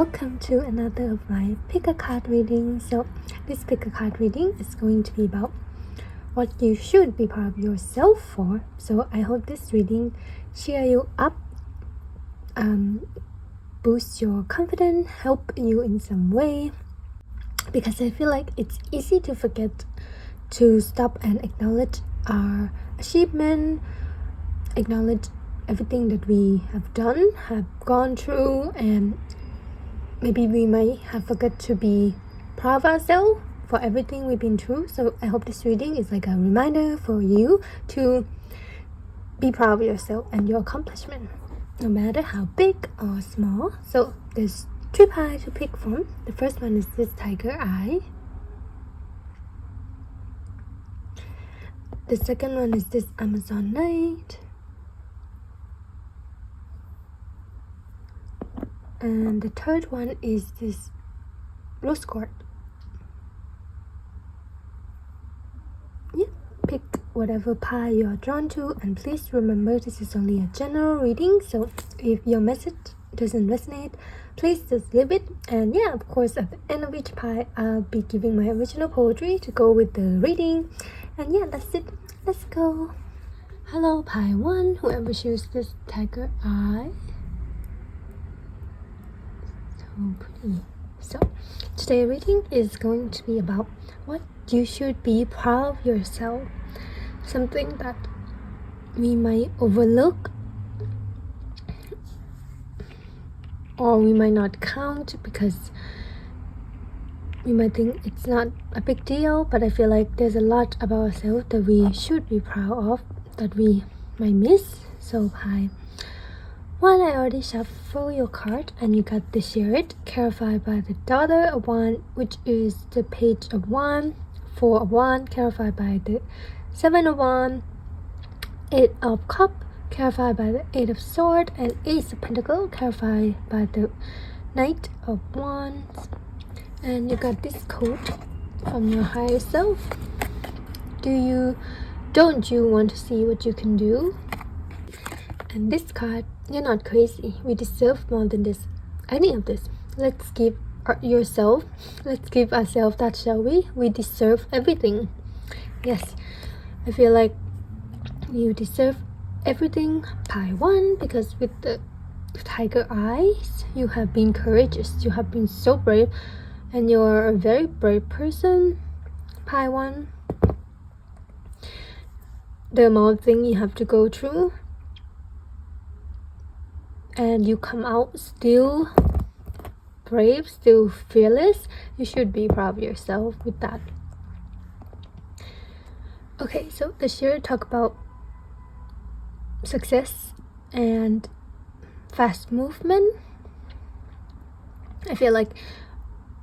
welcome to another of my pick a card reading. So this pick a card reading is going to be about what you should be proud of yourself for. So I hope this reading cheer you up, boost your confidence, help you in some way, because I feel like it's easy to forget to stop and acknowledge our achievement, acknowledge everything that we have done, have gone through, and maybe we might have forgot to be proud of ourselves for everything we've been through. So I hope this reading is like a reminder for you to be proud of yourself and your accomplishment, no matter how big or small. So there's 3 pies to pick from. The first one is this tiger eye. The second one is this Amazon Knight. And the third one is this rose quartz. Yeah, pick whatever pie you're drawn to, and please remember this is only a general reading, so if your message doesn't resonate, please just leave it. And yeah, of course, at the end of each pie I'll be giving my original poetry to go with the reading. And yeah, that's it. Let's go. Hello, pie 1, whoever chooses this tiger eye. Pretty. So today's reading is going to be about what you should be proud of yourself, something that we might overlook or we might not count because we might think it's not a big deal, but I feel like there's a lot about ourselves that we should be proud of that we might miss. So pie 1, I already shuffled your card and you got the Chariot, clarified by the Daughter of Wands, which is the Page of Wands, 4 of Wands, clarified by the 7 of Wands, 8 of Cups, clarified by the 8 of Swords, and Ace of Pentacles, clarified by the Knight of Wands. And you got this quote from your higher self. Don't you want to see what you can do? And this card, you're not crazy. We deserve more than this. Any of this. Let's give ourselves that, shall we? We deserve everything. Yes, I feel like you deserve everything, pie 1, because with the tiger eyes, you have been courageous. You have been so brave, and you're a very brave person, pie 1. The amount of things you have to go through, and you come out still brave, still fearless. You should be proud of yourself with that. Okay, so the year talk about success and fast movement. I feel like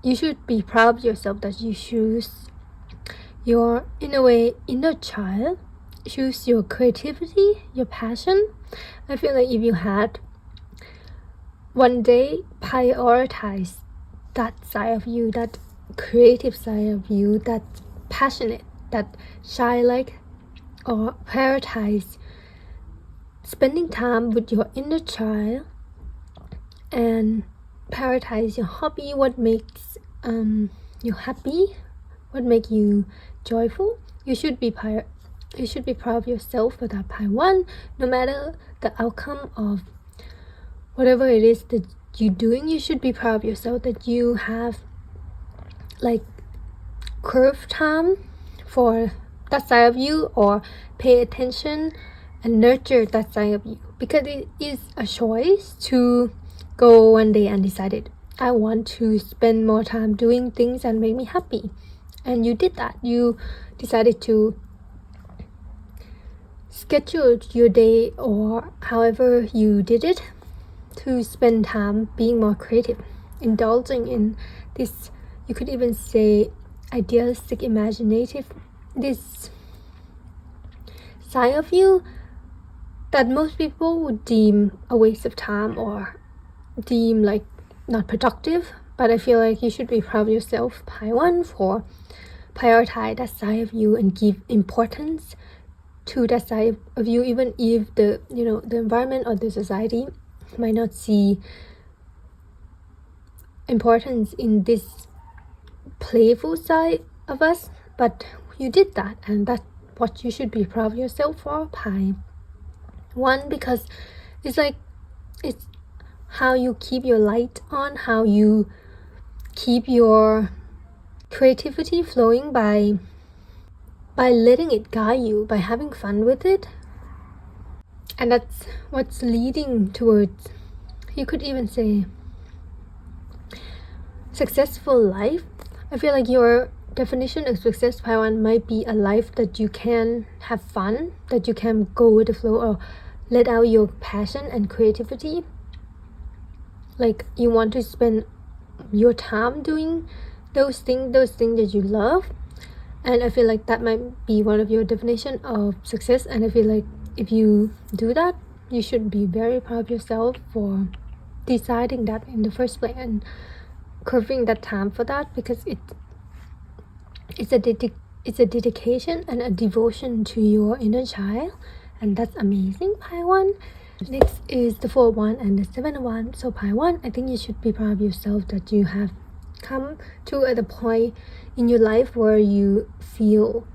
you should be proud of yourself that you choose your, in a way, inner child, choose your creativity, your passion. I feel like if you had one day prioritize that side of you, that creative side of you, that passionate, that shy like, or prioritize spending time with your inner child and prioritize your hobby, what makes you happy, what makes you joyful. You should be proud of yourself for that pie 1, no matter the outcome of whatever it is that you're doing. You should be proud of yourself that you have like curved time for that side of you, or pay attention and nurture that side of you, because it is a choice to go one day and decided I want to spend more time doing things that make me happy, and you did that. You decided to schedule your day, or however you did it, to spend time being more creative, indulging in this, you could even say idealistic, imaginative, this side of you that most people would deem a waste of time or deem like not productive. But I feel like you should be proud of yourself, pie 1, for prioritize that side of you and give importance to that side of you, even if the environment or the society might not see importance in this playful side of us, but you did that, and that's what you should be proud of yourself for, Pi 1, because it's like, it's how you keep your light on, how you keep your creativity flowing by letting it guide you, by having fun with it. And that's what's leading towards, you could even say, successful life. I feel like your definition of success, Pi 1, might be a life that you can have fun, that you can go with the flow or let out your passion and creativity. Like, you want to spend your time doing those things that you love. And I feel like that might be one of your definition of success. And I feel like if you do that, you should be very proud of yourself for deciding that in the first place and curving that time for that, because it's a dedication and a devotion to your inner child, and that's amazing, Pi 1. Next is the 4-1 and the 7-1. So Pi 1, I think you should be proud of yourself that you have come to at a point in your life where you feel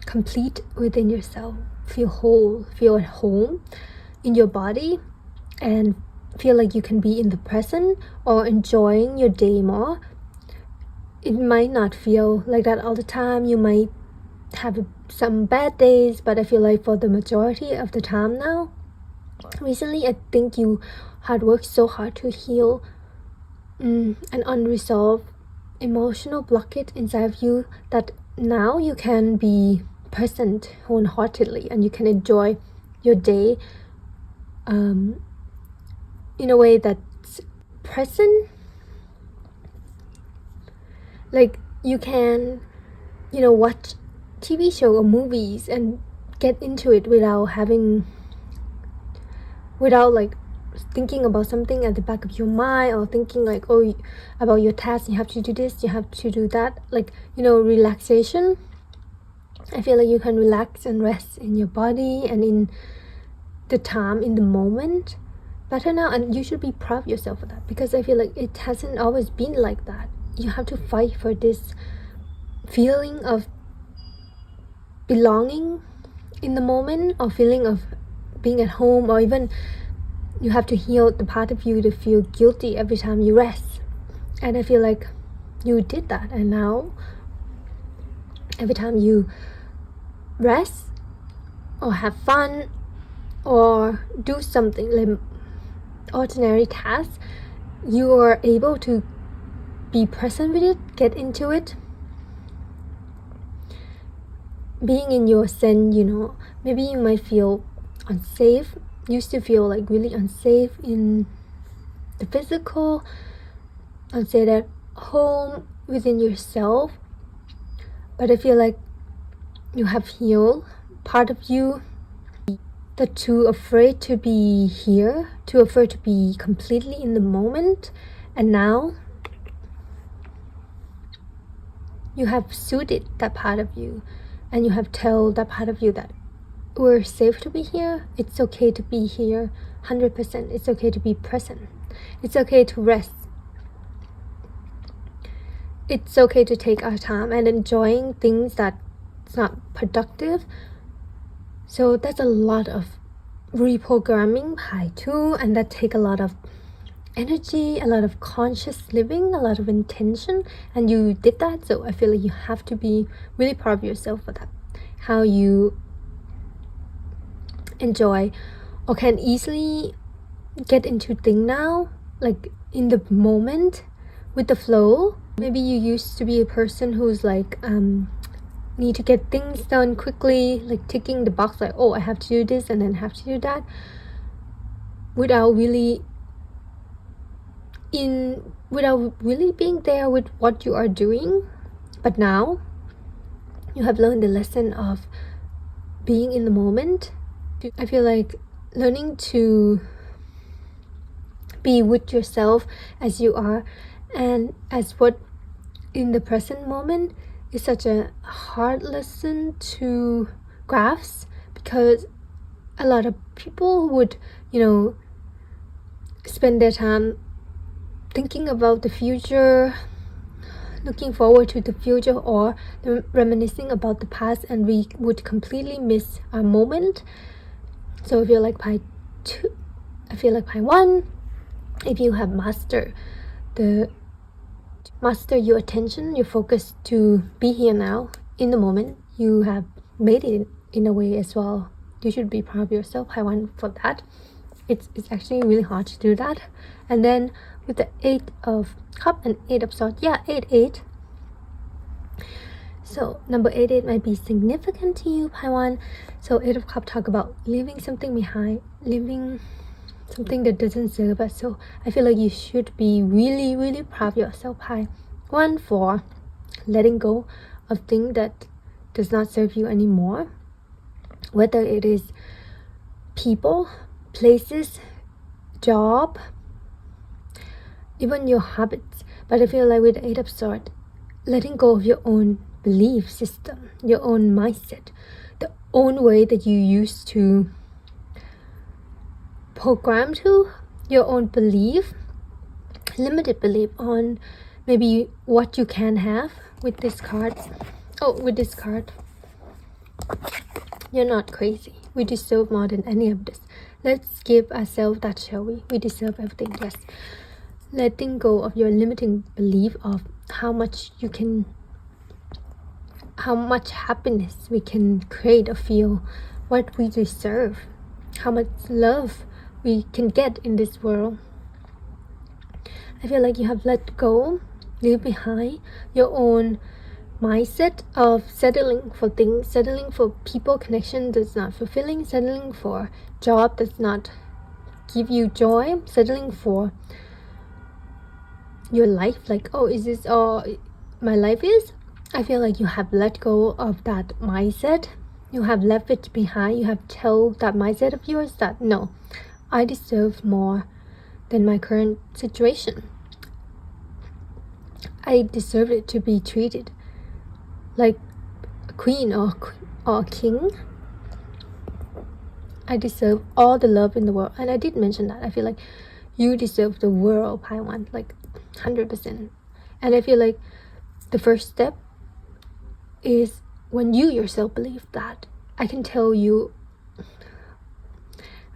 complete within yourself, feel whole, feel at home in your body, and feel like you can be in the present or enjoying your day more. It might not feel like that all the time. You might have some bad days, but I feel like for the majority of the time now, recently, I think you had worked so hard to heal an unresolved emotional blockage inside of you, that now you can be present wholeheartedly and you can enjoy your day in a way that's present. Like, you can, watch TV show or movies and get into it without like thinking about something at the back of your mind, or thinking like, oh, about your task, you have to do this, you have to do that. Like, relaxation. I feel like you can relax and rest in your body and in the time, in the moment better now, and you should be proud of yourself for that, because I feel like it hasn't always been like that. You have to fight for this feeling of belonging in the moment, or feeling of being at home, or even you have to heal the part of you to feel guilty every time you rest. And I feel like you did that, and now every time you rest or have fun or do something like ordinary tasks, you are able to be present with it, get into it, being in your zen. Maybe you might feel unsafe, used to feel like really unsafe in the physical, unsafe at home, within yourself, but I feel like you have healed part of you that's too afraid to be here, too afraid to be completely in the moment. And now you have soothed that part of you, and you have told that part of you that we're safe to be here. It's okay to be here 100%. It's okay to be present. It's okay to rest. It's okay to take our time and enjoying things that's not productive. So that's a lot of reprogramming, Pi 2, and that take a lot of energy, a lot of conscious living, a lot of intention, and you did that. So I feel like you have to be really proud of yourself for that. How you enjoy or can easily get into things now, like in the moment with the flow. Maybe you used to be a person who's like need to get things done quickly, like ticking the box, like, oh, I have to do this and then have to do that, without really being there with what you are doing. But now you have learned the lesson of being in the moment. I feel like learning to be with yourself as you are and as what in the present moment is such a hard lesson to grasp, because a lot of people would spend their time thinking about the future, looking forward to the future, or reminiscing about the past, and we would completely miss a moment. So I feel like pie 1, if you have master your attention, your focus to be here now in the moment, you have made it in a way as well. You should be proud of yourself, pie 1, for that. It's actually really hard to do that. And then with the 8 of cup and 8 of swords, 8. So number 8 might be significant to you, pie 1. So 8 of cup talk about leaving something behind, leaving something that doesn't serve us. So I feel like you should be really, really proud of yourself, pie 1, for letting go of things that does not serve you anymore, whether it is people, places, job, even your habits. But I feel like with the 8 of swords, letting go of your own belief system, your own mindset, the own way that you used to program to, your own belief, limited belief on maybe what you can have with this card. With this card, you're not crazy. We deserve more than any of this. Let's give ourselves that, shall we? We deserve everything, yes. Letting go of your limiting belief of how much happiness we can create or feel, what we deserve, how much love we can get in this world. I feel like you have let go, leave behind your own mindset of settling for things, settling for people, connection that's not fulfilling, settling for job that's not give you joy, settling for your life, like, is this all my life is? I feel like you have let go of that mindset. You have left it behind. You have told that mindset of yours that no, I deserve more than my current situation. I deserve it to be treated like a queen or king. I deserve all the love in the world. And I did mention that. I feel like you deserve the world, pie 1, like 100%. And I feel like the first step is when you yourself believe that. I can tell you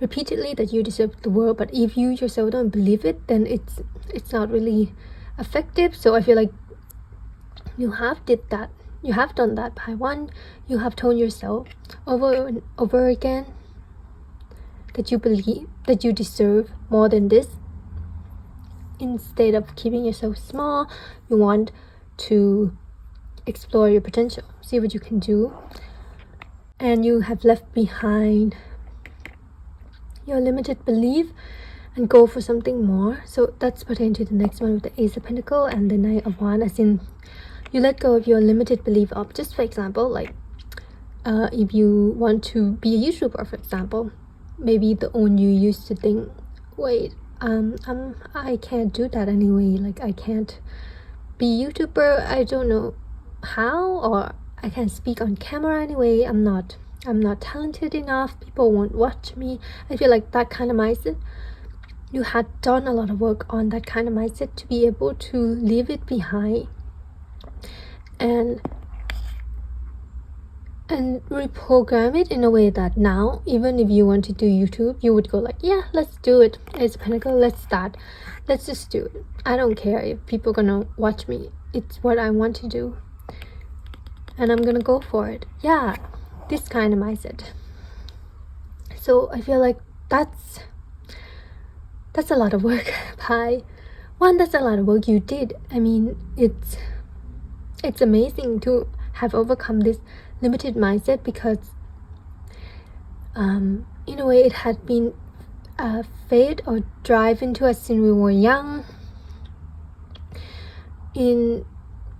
repeatedly that you deserve the world, but if you yourself don't believe it, then it's not really effective. So I feel like you have done that, pie 1. You have told yourself over and over again that you believe that you deserve more than this. Instead of keeping yourself small, you want to explore your potential, see what you can do, and you have left behind your limited belief and go for something more. So that's pertaining to the next one with the Ace of Pentacles and the Knight of Wands, as in you let go of your limited belief of, just for example, like if you want to be a YouTuber, for example, maybe the own you used to think, wait, I can't do that anyway, like I can't be YouTuber, I don't know how, or I can't speak on camera anyway, I'm not talented enough, people won't watch me. I feel like that kind of mindset, you had done a lot of work on that kind of mindset to be able to leave it behind and reprogram it in a way that now, even if you want to do YouTube, you would go like, yeah, let's do it. It's Pentacle, let's start. Let's just do it. I don't care if people are gonna watch me. It's what I want to do. And I'm gonna go for it. Yeah, this kind of mindset. So I feel like that's a lot of work, pie. One, that's a lot of work you did. I mean, it's amazing to have overcome this limited mindset, because in a way it had been fed or drive into us since we were young. In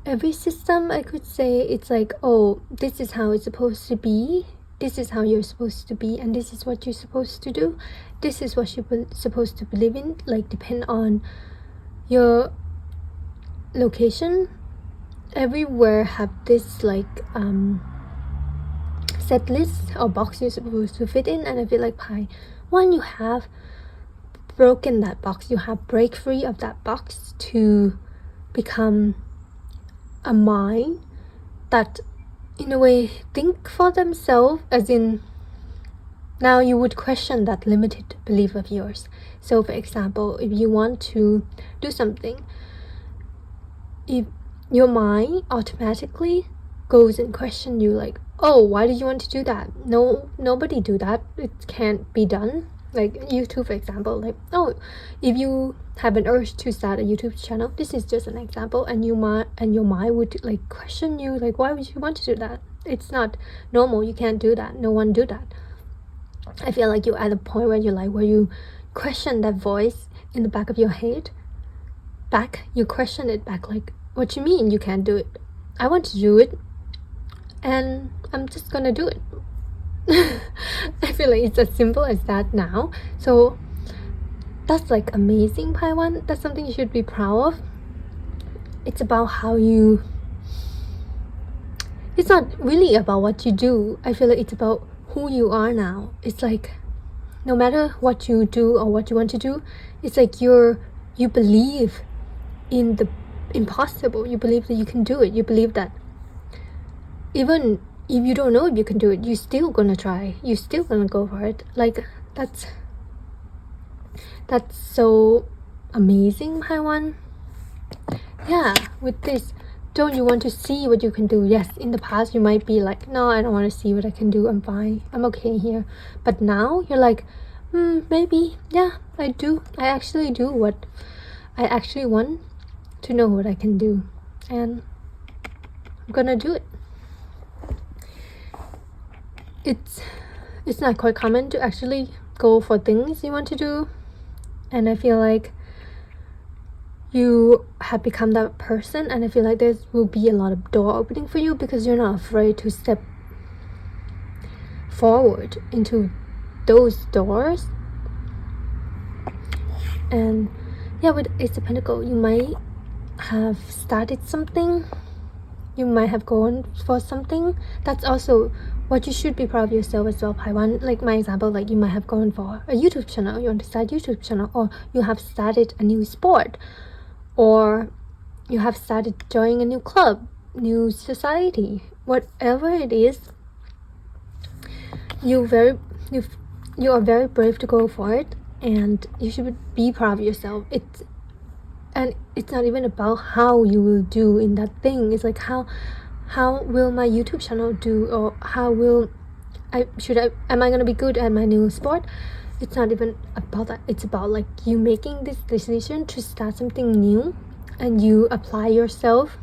every system, I could say, it's like, oh, this is how it's supposed to be, this is how you're supposed to be, and this is what you're supposed to do, this is what you're supposed to believe in, like depend on your location. Everywhere have this like set list or box you're supposed to fit in, and I feel like pie one, you have broken that box, you have break free of that box to become a mind that in a way think for themselves, as in now you would question that limited belief of yours. So for example, if you want to do something, if your mind automatically goes and question you like, oh, why did you want to do that? No, nobody do that, it can't be done. Like YouTube, for example, like, oh, if you have an urge to start a YouTube channel, this is just an example, and your mind would like question you like, why would you want to do that? It's not normal, you can't do that, no one do that. I feel like you're at a point where you're like, where you question that voice in the back of your head you question it back like, what you mean you can't do it? I want to do it and I'm just gonna do it. I feel like it's as simple as that now. So that's like amazing, Paiwan. That's something you should be proud of. It's about how you, it's not really about what you do. I feel like it's about who you are now. It's like no matter what you do or what you want to do, it's like you believe in the impossible. You believe that you can do it. You believe that even if you don't know if you can do it, you're still gonna try, you're still gonna go for it. Like that's so amazing, Haiwan. Yeah, with this, don't you want to see what you can do? Yes, in the past you might be like, no, I don't want to see what I can do, I'm fine, I'm okay here. But now you're like, maybe, yeah, I actually do what I actually want to know what I can do, and I'm gonna do it. It's not quite common to actually go for things you want to do, and I feel like you have become that person, and I feel like there will be a lot of door opening for you because you're not afraid to step forward into those doors. And yeah, with Ace of Pentacles, you might have started something, you might have gone for something. That's also what you should be proud of yourself as well, Paiwan. Like my example, like you might have gone for a YouTube channel, you want to start a YouTube channel, or you have started a new sport, or you have started joining a new club, new society, whatever it is. You are very brave to go for it, and you should be proud of yourself. It's not even about how you will do in that thing. It's like how will my YouTube channel do, or how will am I gonna be good at my new sport? It's not even about that. It's about like you making this decision to start something new, and you apply yourself,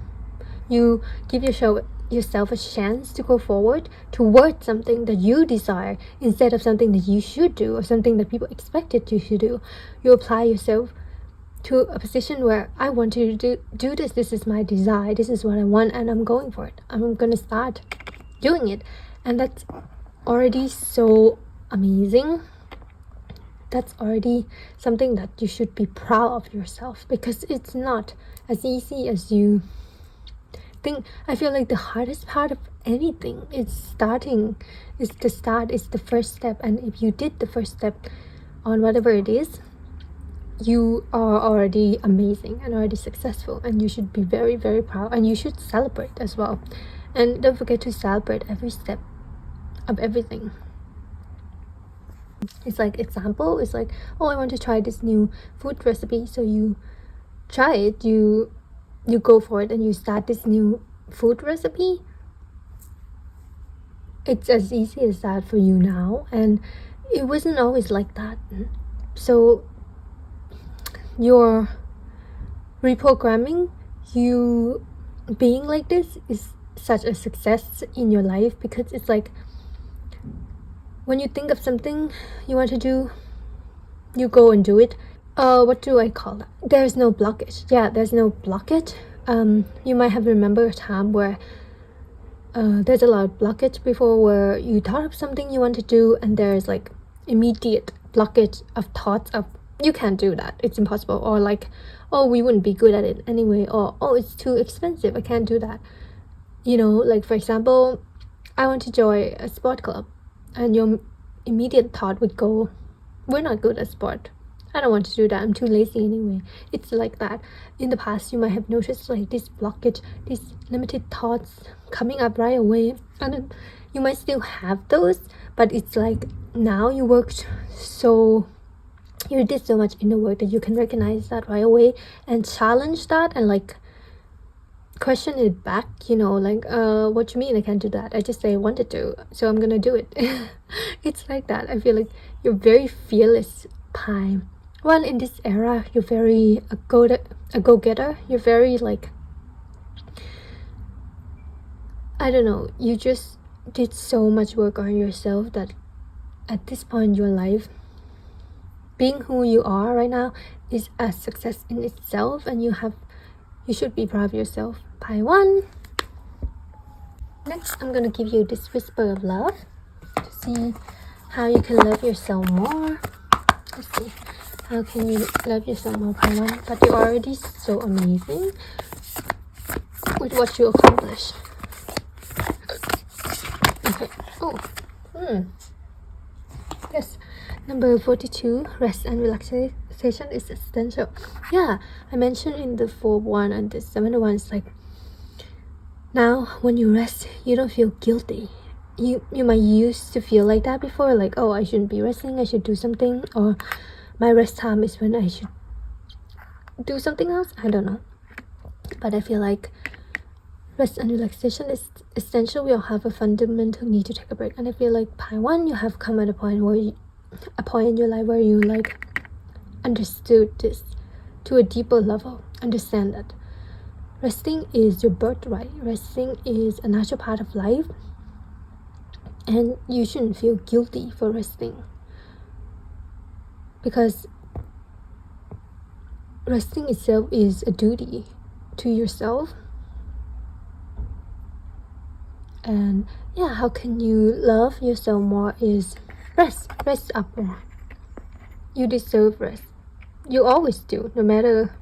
you give yourself a chance to go forward towards something that you desire, instead of something that you should do or something that people expected you to do. You apply yourself to a position where I want to do this. This is my desire, this is what I want, and I'm going for it. I'm gonna start doing it. And that's already so amazing. That's already something that you should be proud of yourself, because it's not as easy as you think. I feel like the hardest part of anything is starting, is the start, is the first step. And if you did the first step on whatever it is, you are already amazing and already successful, and you should be very, very proud, and you should celebrate as well. And don't forget to celebrate every step of everything. It's like example, it's like, oh, I want to try this new food recipe. So you try it, you go for it, and you start this new food recipe. It's as easy as that for you now, and it wasn't always like that. So your reprogramming, you being like this, is such a success in your life, because it's like when you think of something you want to do, you go and do it. What do I call that? There's no blockage. Yeah, there's no blockage. You might have remembered a time where there's a lot of blockage before, where you thought of something you want to do, and there's like immediate blockage of thoughts of, you can't do that, it's impossible, or like, oh, we wouldn't be good at it anyway, or oh, it's too expensive, I can't do that. You know, like for example, I want to join a sport club, and your immediate thought would go, we're not good at sport, I don't want to do that, I'm too lazy anyway. It's like that. In the past, you might have noticed like this blockage, these limited thoughts coming up right away, and then you might still have those, but it's like now you did so much inner work that you can recognize that right away and challenge that and like question it back, like what you mean I can't do that? I just say I wanted to, so I'm gonna do it. It's like that. I feel like you're very fearless, Pi. Well, in this era, you're very a go-getter. You're very like, I don't know, you just did so much work on yourself that at this point in your life, being who you are right now is a success in itself, and you should be proud of yourself. Pi 1. Next, I'm gonna give you this whisper of love to see how you can love yourself more. Let's see, how can you love yourself more, Pi 1? But you're already so amazing with what you accomplish. Okay. Yes. Number 42, rest and relaxation is essential. Yeah, I mentioned in the 4-1 and the 7-1, it's like, now when you rest, you don't feel guilty. You might used to feel like that before, like, oh, I shouldn't be resting, I should do something, or my rest time is when I should do something else. I don't know. But I feel like rest and relaxation is essential. We all have a fundamental need to take a break. And I feel like Pi 1, you have come at a point in your life where you like understood this to a deeper level. Understand that resting is your birthright. Resting is a natural part of life, and you shouldn't feel guilty for resting, because resting itself is a duty to yourself. And yeah, how can you love yourself more is rest up more. You deserve rest. You always do, no matter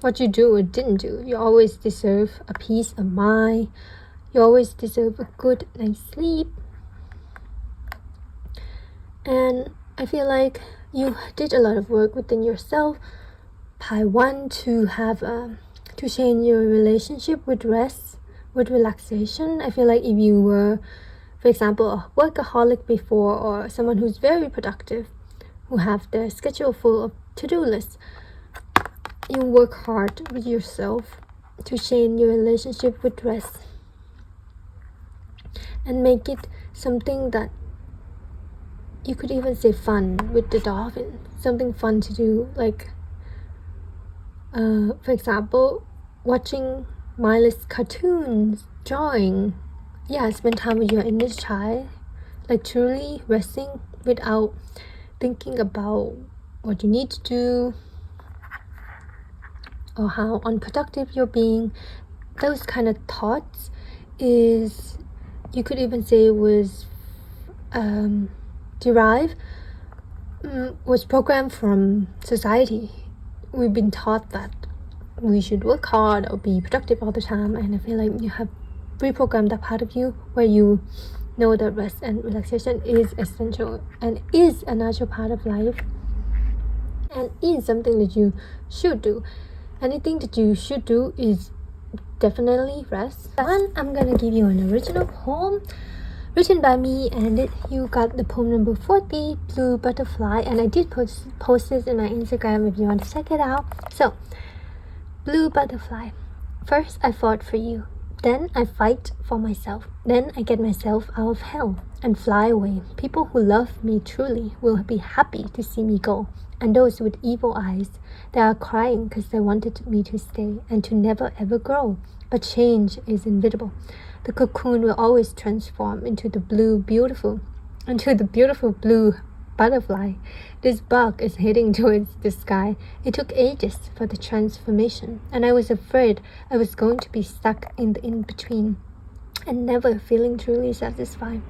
what you do or didn't do. You always deserve a peace of mind. You always deserve a good night's sleep. And I feel like you did a lot of work within yourself. Pi 1, to have to change your relationship with rest, with relaxation. I feel like if you were, for example, a workaholic before, or someone who's very productive, who have their schedule full of to-do lists, you work hard with yourself to change your relationship with rest and make it something that you could even say fun with the dolphin. Something fun to do, like for example, watching mindless cartoons, drawing. Yeah, spend time with your inner child, like truly resting without thinking about what you need to do or how unproductive you're being. Those kind of thoughts is, you could even say, was was programmed from society. We've been taught that we should work hard or be productive all the time, and I feel like you have reprogrammed that part of you where you know that rest and relaxation is essential and is a natural part of life and is something that you should do. Anything that you should do is definitely rest. And I'm gonna give you an original poem written by me, and you got the poem number 40, Blue Butterfly, and I did post this in my Instagram if you want to check it out. So, Blue Butterfly. First I fought for you, then I fight for myself, then I get myself out of hell and fly away. People who love me truly will be happy to see me go, and those with evil eyes, they are crying because they wanted me to stay and to never ever grow. But change is inevitable. The cocoon will always transform into the beautiful blue butterfly. This bug is heading towards the sky. It took ages for the transformation, and I was afraid I was going to be stuck in the in-between and never feeling truly satisfied.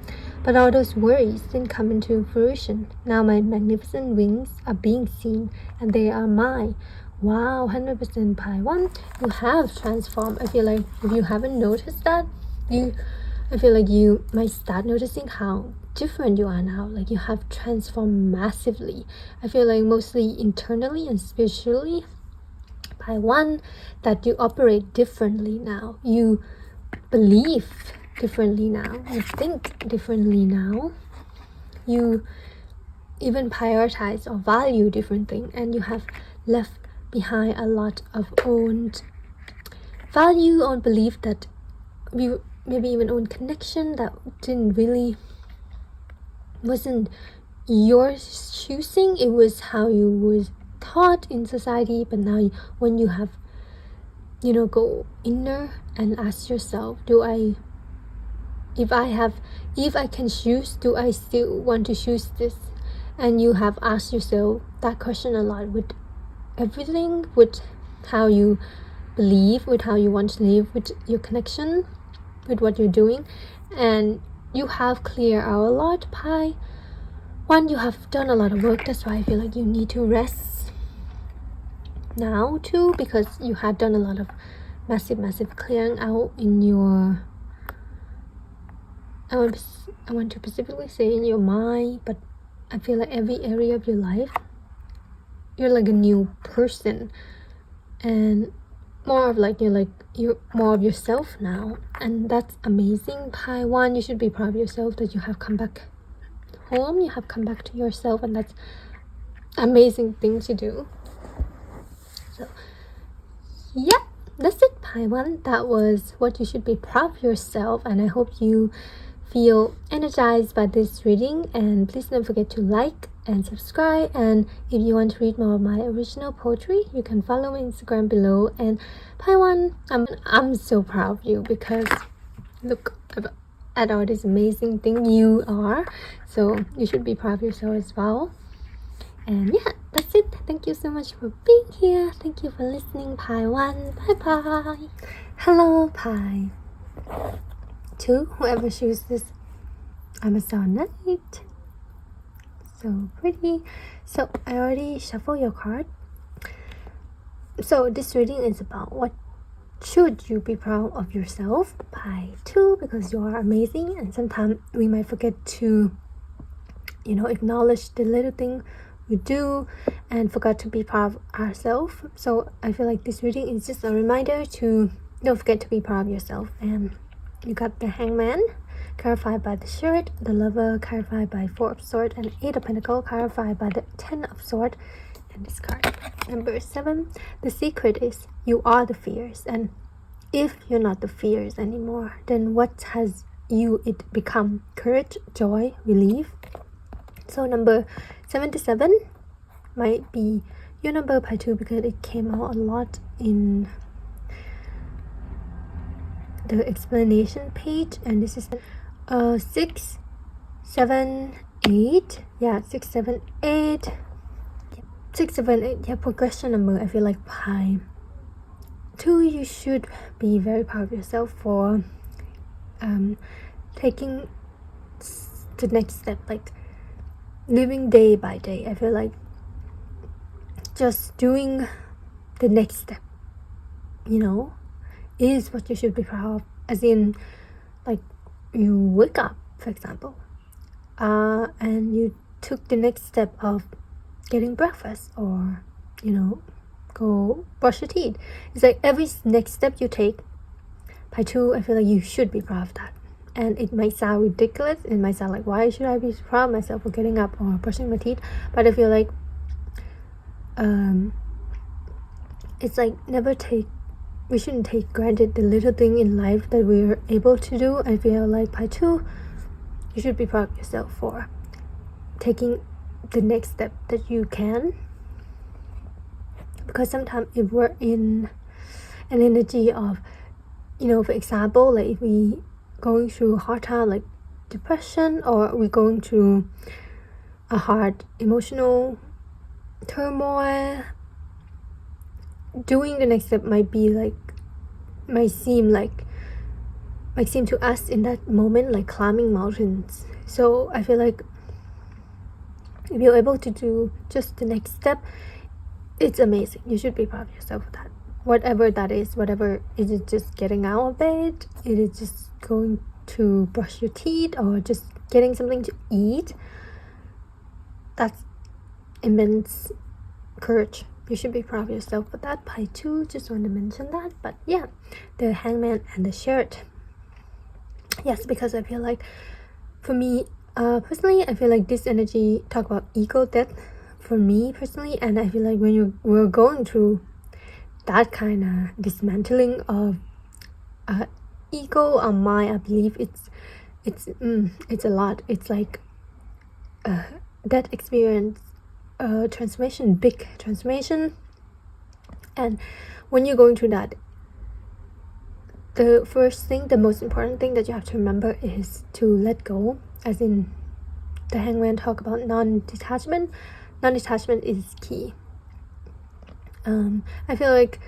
But all those worries didn't come into fruition. Now my magnificent wings are being seen, and they are mine. Wow, 100% Pi 1. You have transformed. I feel like if you haven't noticed that, I feel like you might start noticing how different you are now. Like you have transformed massively. I feel like mostly internally and spiritually. By one, that you operate differently now. You believe differently now. You think differently now. You even prioritize or value different things, and you have left behind a lot of old value, own belief that we maybe even own connection that wasn't your choosing. It was how you was taught in society. But now when you have go inner and ask yourself, if I can choose, do I still want to choose this? And you have asked yourself that question a lot with everything, with how you believe, with how you want to live, with your connection, with what you're doing. And you have cleared out a lot. By one, you have done a lot of work. That's why I feel like you need to rest now too, because you have done a lot of massive clearing out in your, I want to specifically say in your mind, but I feel like every area of your life you're like a new person, and more of like you're more of yourself now. And that's amazing. By one, you should be proud of yourself that you have come back home, you have come back to yourself, and that's amazing thing to do. So yeah, that's it. By one, that was what you should be proud of yourself, and I hope you feel energized by this reading. And please don't forget to like and subscribe, and if you want to read more of my original poetry, you can follow my Instagram below. And by one, I'm so proud of you, because look at all this amazing thing you are, so you should be proud of yourself as well. And yeah, that's it. Thank you so much for being here. Thank you for listening. Pi 1, bye bye. Hello Pi 2, whoever chooses this Amazon night. So pretty. So I already shuffled your card. So this reading is about what should you be proud of yourself. Pi 2, because you are amazing, and sometimes we might forget to acknowledge the little thing we do and forgot to be proud of ourselves. So I feel like this reading is just a reminder to don't forget to be proud of yourself. And you got the Hangman, clarified by the Shirt, the Lover, clarified by 4 of Swords, and 8 of Pentacles, clarified by the 10 of Swords. And this card, number 7, the secret is you are the fears, and if you're not the fears anymore, then what has it become? Courage, joy, relief. So number 77 might be your number by 2, because it came out a lot in the explanation page. And this is 6, 7, 8. Yeah, 6, 7, 8. 6, 7, 8. Yeah, progression number. I feel like Pi 2, you should be very proud of yourself for taking the next step, like living day by day. I feel like just doing the next step, is what you should be proud of. As in, like, you wake up, for example, and you took the next step of getting breakfast, or go brush your teeth. It's like every next step you take, by 2, I feel like you should be proud of that. And it might sound ridiculous, it might sound like, why should I be proud of myself for getting up or brushing my teeth? But I feel like it's like we shouldn't take granted the little thing in life that we're able to do. I feel like by 2, you should be proud of yourself for taking the next step that you can. Because sometimes if we're in an energy of, for example, like if we going through a hard time like depression, or we're going through a hard emotional turmoil, doing the next step might seem to us in that moment like climbing mountains. So I feel like if you're able to do just the next step, it's amazing. You should be proud of yourself for that. Whatever that is, whatever, is it just getting out of bed? Is it just going to brush your teeth, or just getting something to eat, that's immense courage. You should be proud of yourself for that part too. Just want to mention that. But yeah, the hangman and the shirt. Yes, because I feel like, for me personally, I feel like this energy talk about ego death for me personally, and I feel like when we're going through that kind of dismantling of ego or mind, I believe it's a lot. It's like that experience, transformation, big transformation. And when you're going through that, the first thing, the most important thing that you have to remember is to let go. As in, the hangman talk about non-detachment. Non-detachment is key. I feel like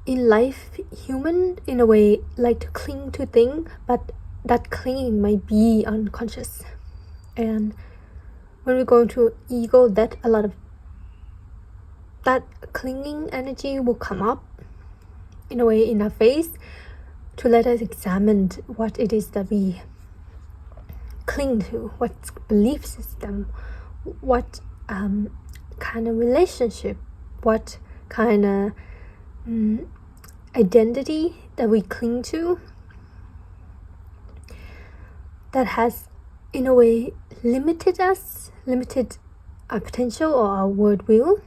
in life, human in a way like to cling to things, but that clinging might be unconscious. And when we're going through ego, that a lot of that clinging energy will come up in a way in our face to let us examine what it is that we cling to, what belief system, what kind of relationship, what kind of identity that we cling to that has in a way limited us, limited our potential or our word will.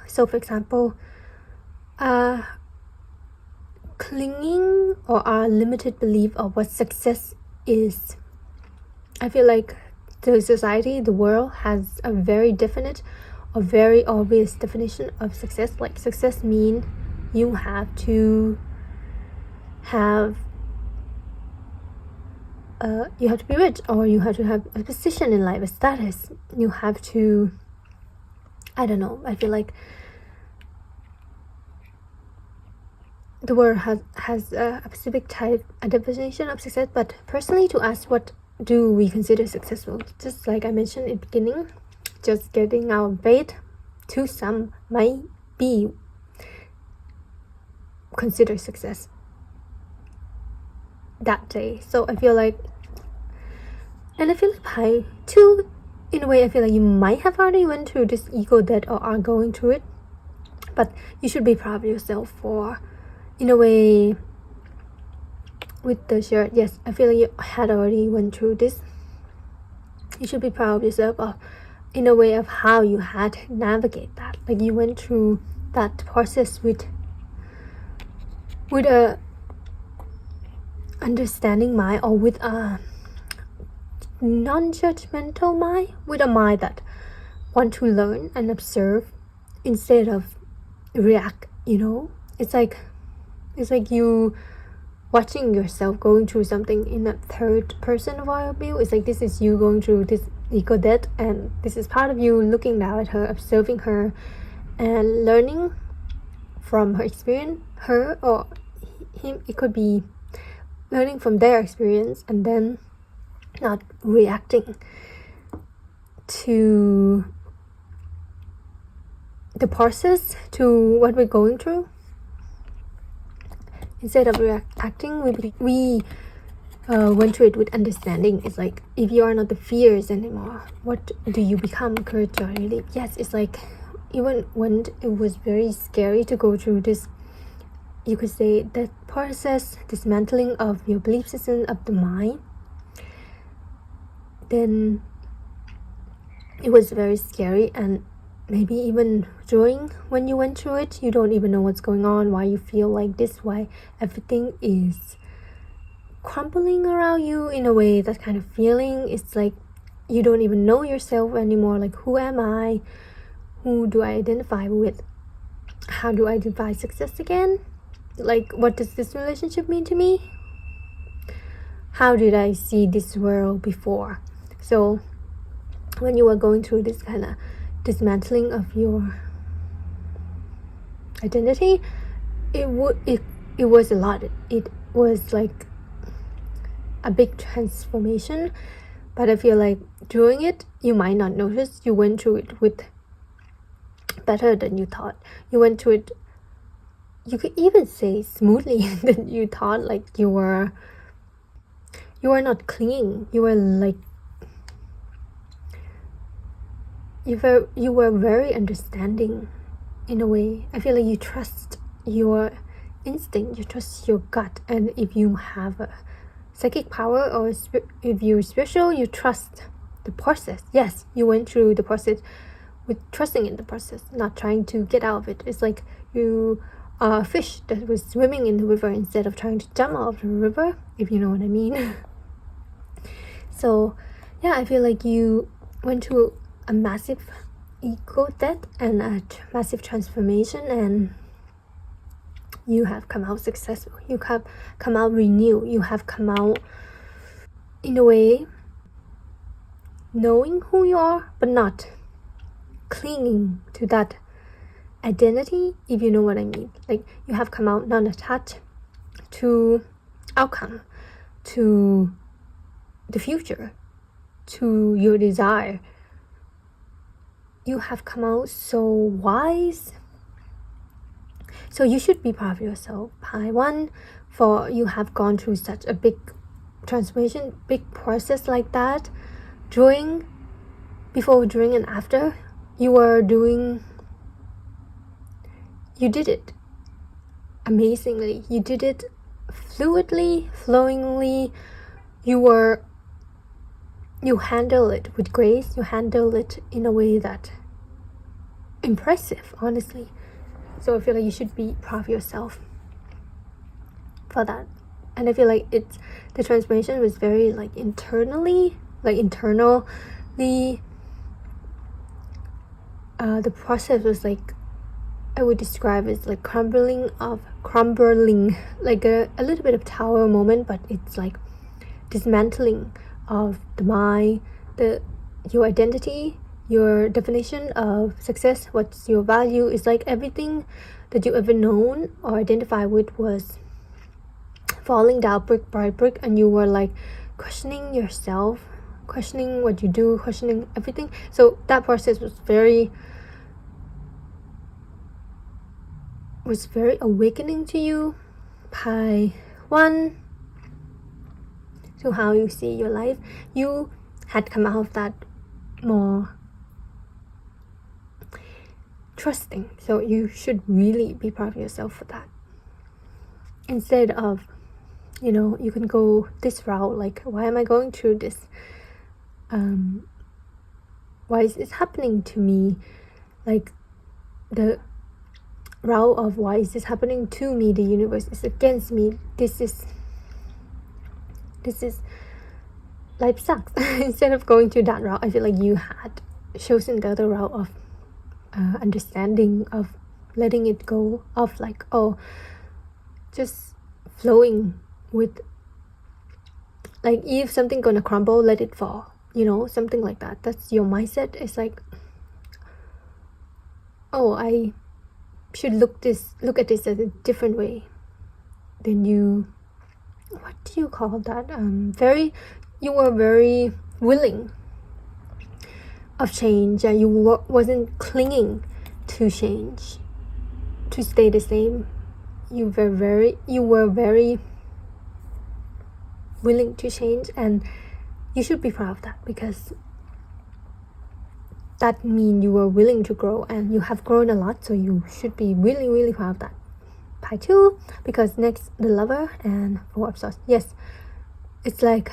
So for example, clinging or our limited belief of what success is. I feel like the society, the world has a very definite or very obvious definition of success. Like success means you have to have be rich, or you have to have a position in life, a status. You have to, I don't know, I feel like the world has a specific type, a definition of success. But personally, to ask what do we consider successful, just like I mentioned in the beginning, just getting out of bed to some might be considered success that day. So I feel like, and I feel like I too, in a way, I feel like you might have already went through this ego death or are going through it, but you should be proud of yourself for, in a way, with the shirt. Yes, I feel like you had already went through this. You should be proud of yourself of, in a way, of how you had to navigate that. Like you went through that process with a understanding mind, or with a non-judgmental mind, with a mind that want to learn and observe instead of react. It's like you watching yourself going through something in a third person point of view. It's like this is you going through this ego death, and this is part of you looking down at her, observing her and learning from her experience, her or him. It could be learning from their experience and then not reacting to the process, to what we're going through. Instead of reacting, we went through it with understanding. It's like, if you are not the fears anymore, what do you become? Courage or relief? Yes, it's like, even when it was very scary to go through this, you could say, that process, dismantling of your belief system, of the mind, then it was very scary. And maybe even drawing, when you went through it, you don't even know what's going on, why you feel like this, why everything is crumbling around you. In a way, that kind of feeling, it's like you don't even know yourself anymore. Like, who am I? Who do I identify with? How do I define success again? Like, what does this relationship mean to me? How did I see this world before? So when you are going through this kind of dismantling of your identity, it was a lot. It was like a big transformation. But I feel like during it, you might not notice. You went through it with better than you thought. You went through it, you could even say, smoothly than you thought. Like you you are not clinging. You are like, you were very understanding in a way. I feel like you trust your instinct, you trust your gut, and if you have a psychic power or if you're spiritual, you trust the process. Yes, you went through the process with trusting in the process, not trying to get out of it. It's like you are a fish that was swimming in the river instead of trying to jump out of the river, if you know what I mean. So yeah, I feel like you went through a massive ego death and a massive transformation, and you have come out successful. You have come out renewed. You have come out in a way knowing who you are, but not clinging to that identity, if you know what I mean. Like, you have come out not attached to outcome, to the future, to your desire. You have come out so wise. So you should be proud of yourself, Pi 1, for you have gone through such a big transformation, big process like that. Before, during, and after, you did it amazingly. You did it fluidly, flowingly. You handle it with grace. You handle it in a way that impressive, honestly. So I feel like you should be proud of yourself for that. And I feel like the transformation was very like internally. The process was like, I would describe it as like crumbling, like a little bit of tower moment, but it's like dismantling of the mind, your identity, your definition of success, what's your value. Is like everything that you ever known or identified with was falling down brick by brick, and you were like questioning yourself, questioning what you do, questioning everything. So that process was very awakening to you, Pi 1, to how you see your life. You had come out of that more trusting, so you should really be proud of yourself for that. Instead of, you can go this route, like, why am I going through this? Why is this happening to me? Like, the route of why is this happening to me? The universe is against me. This is life sucks. Instead of going to that route, I feel like you had chosen the other route of understanding, of letting it go, of like, just flowing with, like, if something gonna crumble, let it fall, something like that. That's your mindset. It's like, I should look at this as a different way. Then what do you call that? You were very willing of change, and you wasn't clinging to change, to stay the same. You were very willing to change, and you should be proud of that, because that means you were willing to grow, and you have grown a lot. So you should be really, really proud of that. Pi 2, because next, the Lover and 4 of Swords. Yes, it's like,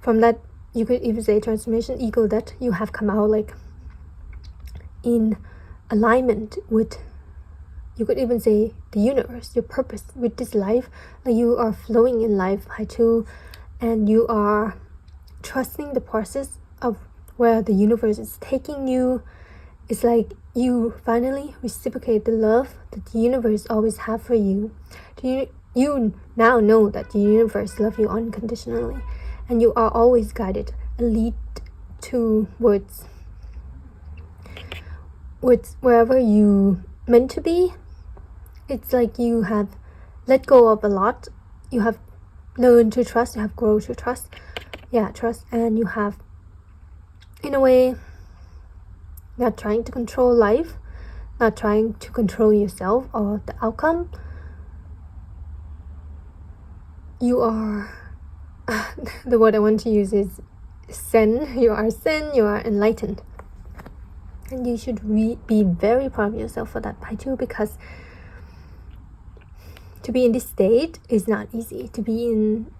from that, you could even say transformation, ego, that you have come out like in alignment with, you could even say, the universe, your purpose with this life. Like, you are flowing in life, Pi 2, and you are trusting the process of where the universe is taking you. It's like you finally reciprocate the love that the universe always have for you. You now know that the universe loves you unconditionally, and you are always guided and lead towards wherever you meant to be. It's like you have let go of a lot. You have learned to trust. You have grown to trust. Trust. And you have, in a way, not trying to control life, not trying to control yourself or the outcome. You are the word I want to use is zen. You are zen, you are enlightened. And you should be very proud of yourself for that part too, because to be in this state is not easy. To be in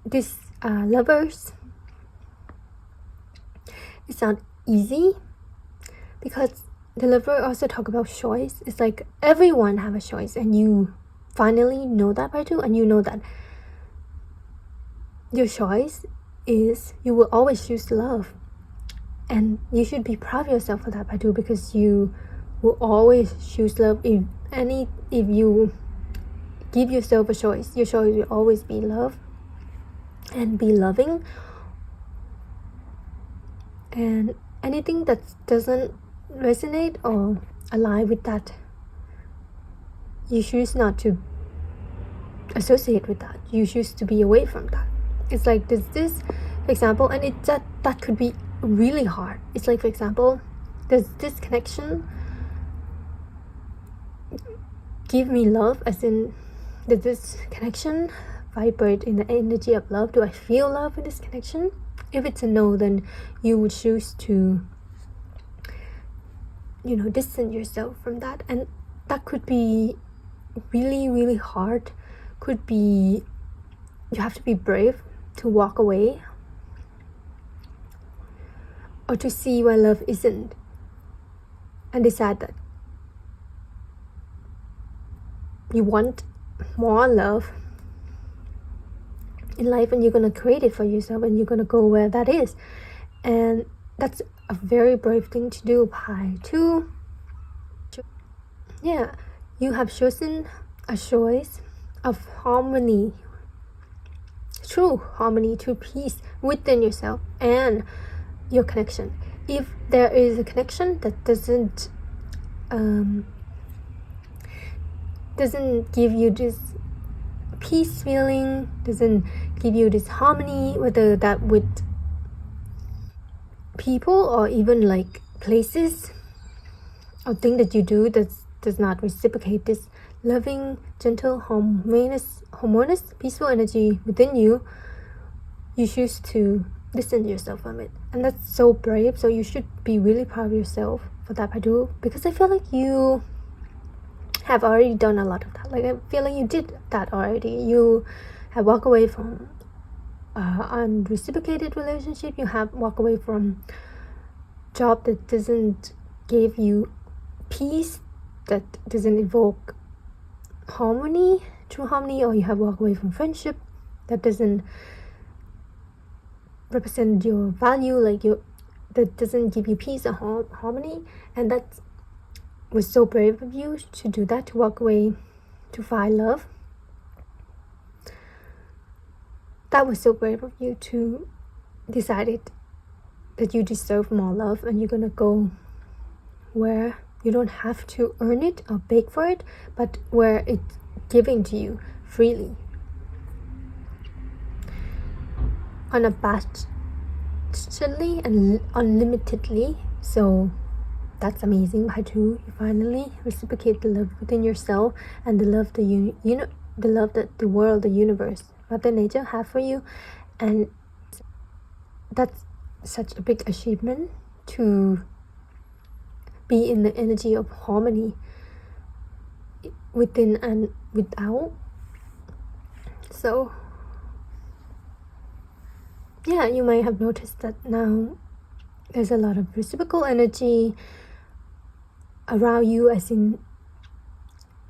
this lovers, it's not easy, because the lover also talk about choice. It's like everyone have a choice, and you finally know that part too, and you know that your choice is you will always choose love, and you should be proud of yourself for that part too, because you will always choose love. If you give yourself a choice, your choice will always be love and be loving. And anything that doesn't resonate or align with that, you choose not to associate with that. You choose to be away from that. It's like this for example, and that could be really hard. It's like, for example, does this connection give me love, as in, does this connection vibrate in the energy of love? Do I feel love in this connection? If it's a no, then you would choose to, distance yourself from that. And that could be really, really hard. Could be, you have to be brave to walk away, or to see where love isn't, and decide that you want more love in life, and you're gonna create it for yourself, and you're gonna go where that is. And that's a very brave thing to do. Pi 2, yeah, you have chosen a choice of harmony, true harmony, true peace within yourself and your connection. If there is a connection that doesn't give you this peace feeling, doesn't give you this harmony, whether that with people or even like places or thing that you do that does not reciprocate this loving, gentle, harmonious, peaceful energy within you, you choose to distance yourself from it. And that's so brave. So you should be really proud of yourself for that, Padu, because I feel like you have already done a lot of that. Like, I feel like you did that already. You have walked away from unreciprocated relationship. You have walked away from job that doesn't give you peace, that doesn't evoke harmony, true harmony, or you have walked away from friendship that doesn't represent your value, like that doesn't give you peace or harmony. And that was so brave of you to do that, to walk away to find love. That was so brave of you to decide that you deserve more love, and you're gonna go where you don't have to earn it or beg for it, but where it's given to you freely, unabashedly and unlimitedly. So that's amazing. By two, you finally reciprocate the love within yourself, and the love that the love that the world, the universe, Mother Nature have for you. And that's such a big achievement, to be in the energy of harmony within and without. So yeah, you might have noticed that now there's a lot of reciprocal energy around you, as in,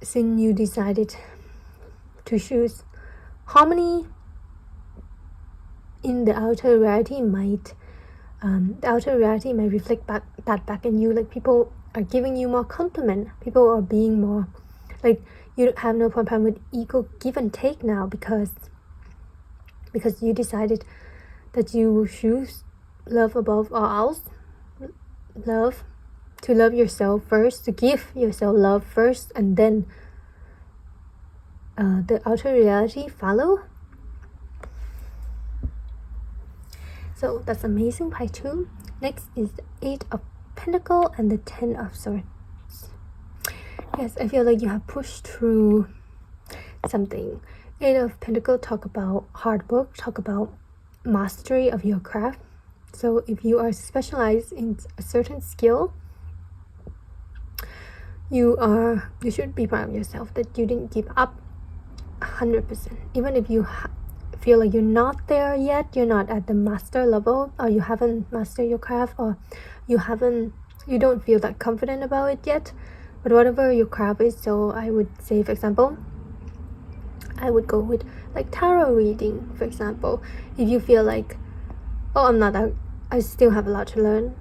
since you decided to choose harmony in the outer reality, the outer reality might reflect back in you. Like, people are giving you more compliment, people are being more, like, you have no problem with equal give and take now, because you decided that you will choose love above all else. Love, to love yourself first, to give yourself love first, and then the outer reality follow. So that's amazing. Part 2. Next is the 8 of Pentacles and the 10 of Swords. Yes, I feel like you have pushed through something. Eight of Pentacles talk about hard work, talk about mastery of your craft. So if you are specialized in a certain skill, you should be proud of yourself that you didn't give up 100%. Even if you feel like you're not there yet, you're not at the master level, or you haven't mastered your craft, or you don't feel that confident about it yet, but whatever your craft is. So I would say, for example, I would go with like tarot reading, for example. If you feel like, oh, I still have a lot to learn,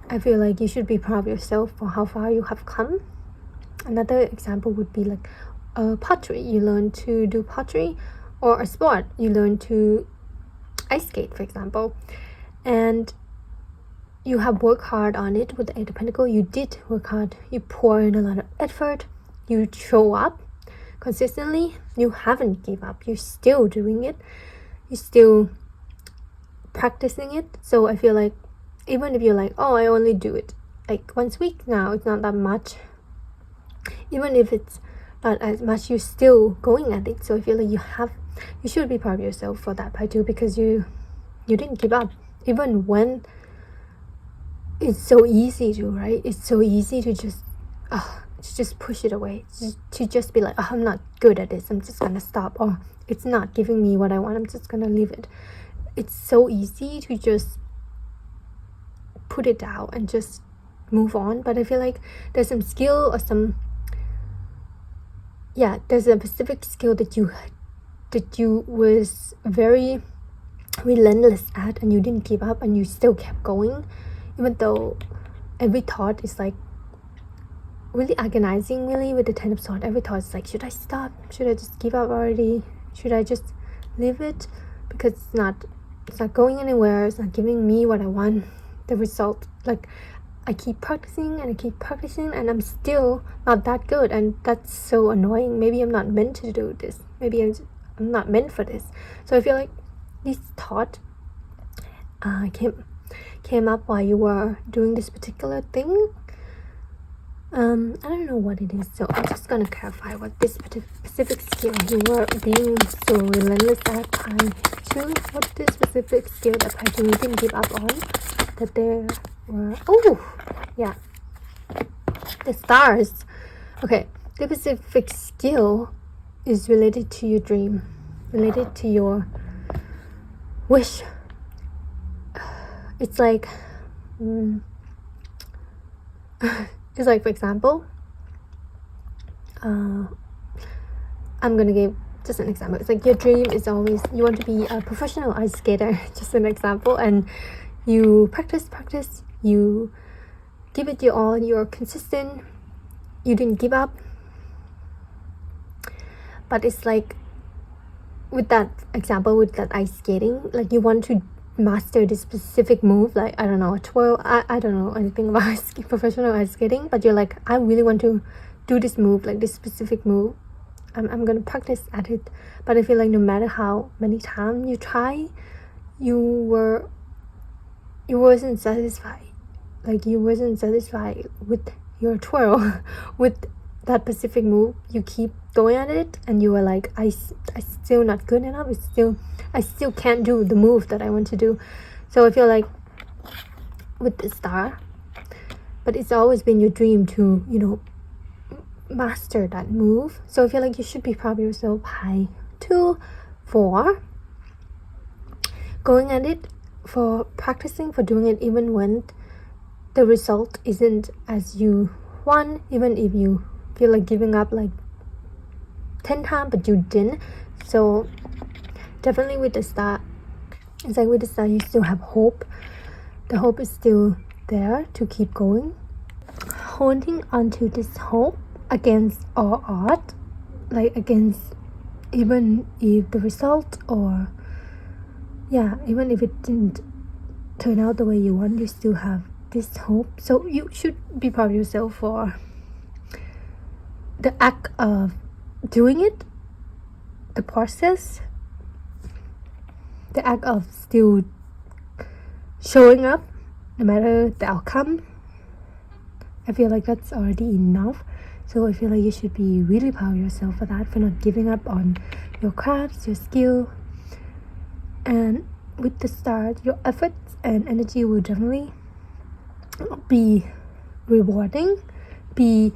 I feel like you should be proud of yourself for how far you have come. Another example would be like pottery. You learn to do pottery, or a sport. You learn to ice skate, for example, and you have worked hard on it with the Eight of Pentacles. You did work hard. You pour in a lot of effort. You show up consistently. You haven't give up. You're still doing it. You're still practicing it. So I feel like even if you're like, oh, I only do it like once a week now, it's not that much. Even if it's not as much, you're still going at it. So I feel like you should be proud of yourself for that part too, because you didn't give up, even when it's so easy to, right? It's so easy to just push it away, to just be like, oh, I'm not good at this, I'm just gonna stop, or it's not giving me what I want, I'm just gonna leave it. It's so easy to just put it down and just move on. But I feel like there's some skill or there's a specific skill that you was very relentless at, and you didn't give up, and you still kept going, even though every thought is like really agonizing, really, with the Ten of Swords. Every thought is like, should I stop? Should I just give up already? Should I just leave it? Because it's not going anywhere. It's not giving me what I want. The result, like, I keep practicing and I'm still not that good, and that's so annoying. Maybe I'm not meant to do this. Maybe I'm not meant for this. So I feel like this thought came up while you were doing this particular thing. I don't know what it is, so I'm just gonna clarify what this specific skill you were being so relentless at time to. What this specific skill that I didn't give up on, that there were, the stars. Okay, the specific skill is related to your dream, related to your wish. It's like it's like, for example, I'm gonna give just an example. It's like your dream is always, you want to be a professional ice skater, just an example, and you practice, you give it your all, you're consistent, you didn't give up. But it's like, with that example, with that ice skating, like, you want to master this specific move, like, I don't know, a twirl. I don't know anything about professional ice skating, but you're like, I really want to do this move, like this specific move. I'm gonna practice at it. But I feel like no matter how many times you try, you wasn't satisfied. Like, you wasn't satisfied with your twirl, with that specific move. You keep going at it, and you were like, I still not good enough. I still can't do the move that I want to do. So I feel like with the star, but it's always been your dream to, master that move. So I feel like you should be proud of yourself. High 2, 4, going at it, for practicing, for doing it, even when the result isn't as you want, even if you feel like giving up like 10 times, but you didn't. So definitely with the star, it's like with the star, you still have hope. The hope is still there to keep going, holding onto this hope against all odds, like against, even if the result, or even if it didn't turn out the way you want, you still have this hope. So you should be proud of yourself for the act of doing it, the process, the act of still showing up no matter the outcome. I feel like that's already enough So I feel like you should be really proud of yourself for that, for not giving up on your crafts, your skill. And with the start, your efforts and energy will definitely be rewarding, be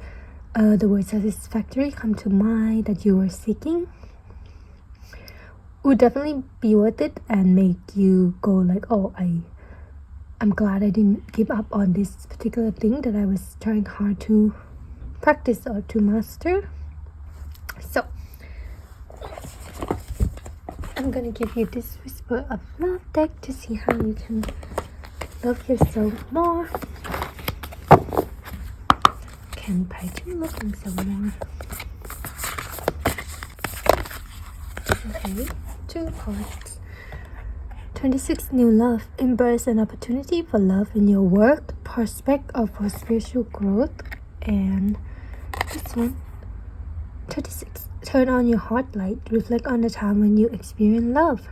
the word satisfactory come to mind that you are seeking, would definitely be worth it and make you go like, oh, I'm glad I didn't give up on this particular thing that I was trying hard to practice or to master. So I'm gonna give you this Whisper of Love deck to see how you can love yourself more. Can try to looking some more. Okay, 2 cards. 26 New Love. Embrace an opportunity for love in your work, prospect of for spiritual growth. And this one, 36. Turn on your heart light. Reflect on the time when you experience love.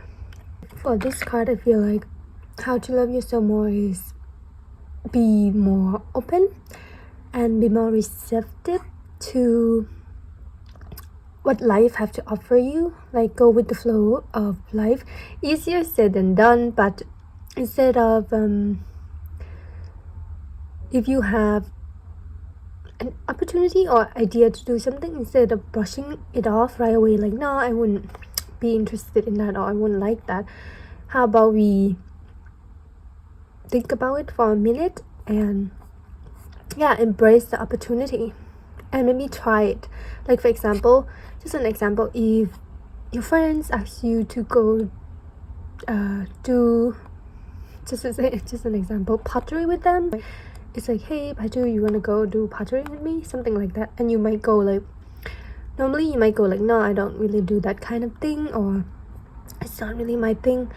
For this card, I feel like how to love yourself more is be more open and be more receptive to what life have to offer you. Like, go with the flow of life. Easier said than done, but instead of if you have an opportunity or idea to do something, instead of brushing it off right away, like, no, I wouldn't be interested in that, or I wouldn't like that, how about we think about it for a minute and embrace the opportunity and maybe try it. Like, for example, just an example, if your friends ask you to go do, just an example, pottery with them, it's like, hey Paju, you wanna go do pottery with me, something like that, and you might go like, normally you might go like, no, I don't really do that kind of thing, or it's not really my thing.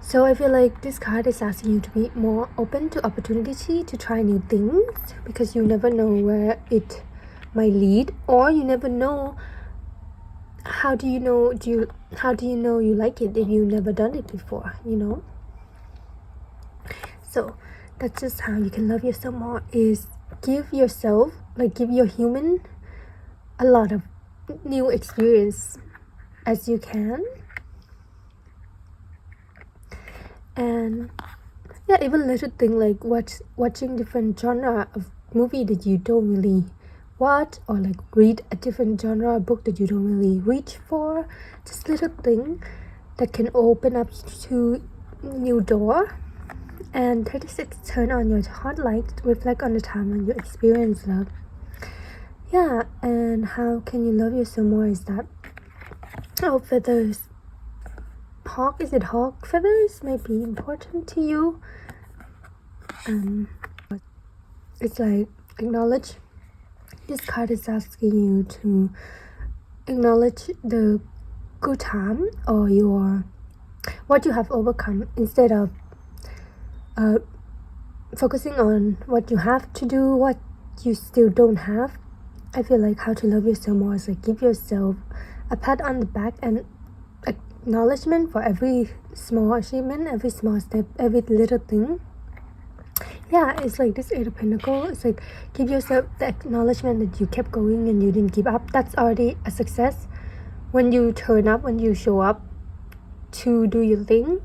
So I feel like this card is asking you to be more open to opportunity to try new things, because you never know where it might lead, or you never know how do you know you like it if you never done it before, you know? So that's just how you can love yourself more, is give yourself, like, give your human a lot of new experience as you can. And even little thing like watching different genre of movie that you don't really watch, or like read a different genre of book that you don't really reach for. Just little thing that can open up to new door. And 36, turn on your heart light. Reflect on the time when you experience love. And how can you love yourself more is that feathers. Hawk feathers might be important to you. It's like, acknowledge. This card is asking you to acknowledge the good time or what you have overcome, instead of focusing on what you have to do, what you still don't have. I feel like how to love yourself more is like, give yourself a pat on the back and acknowledgement for every small achievement, every small step, every little thing. It's like this 8 of Pentacles. It's like, give yourself the acknowledgement that you kept going and you didn't give up. That's already a success. When you turn up, when you show up to do your thing,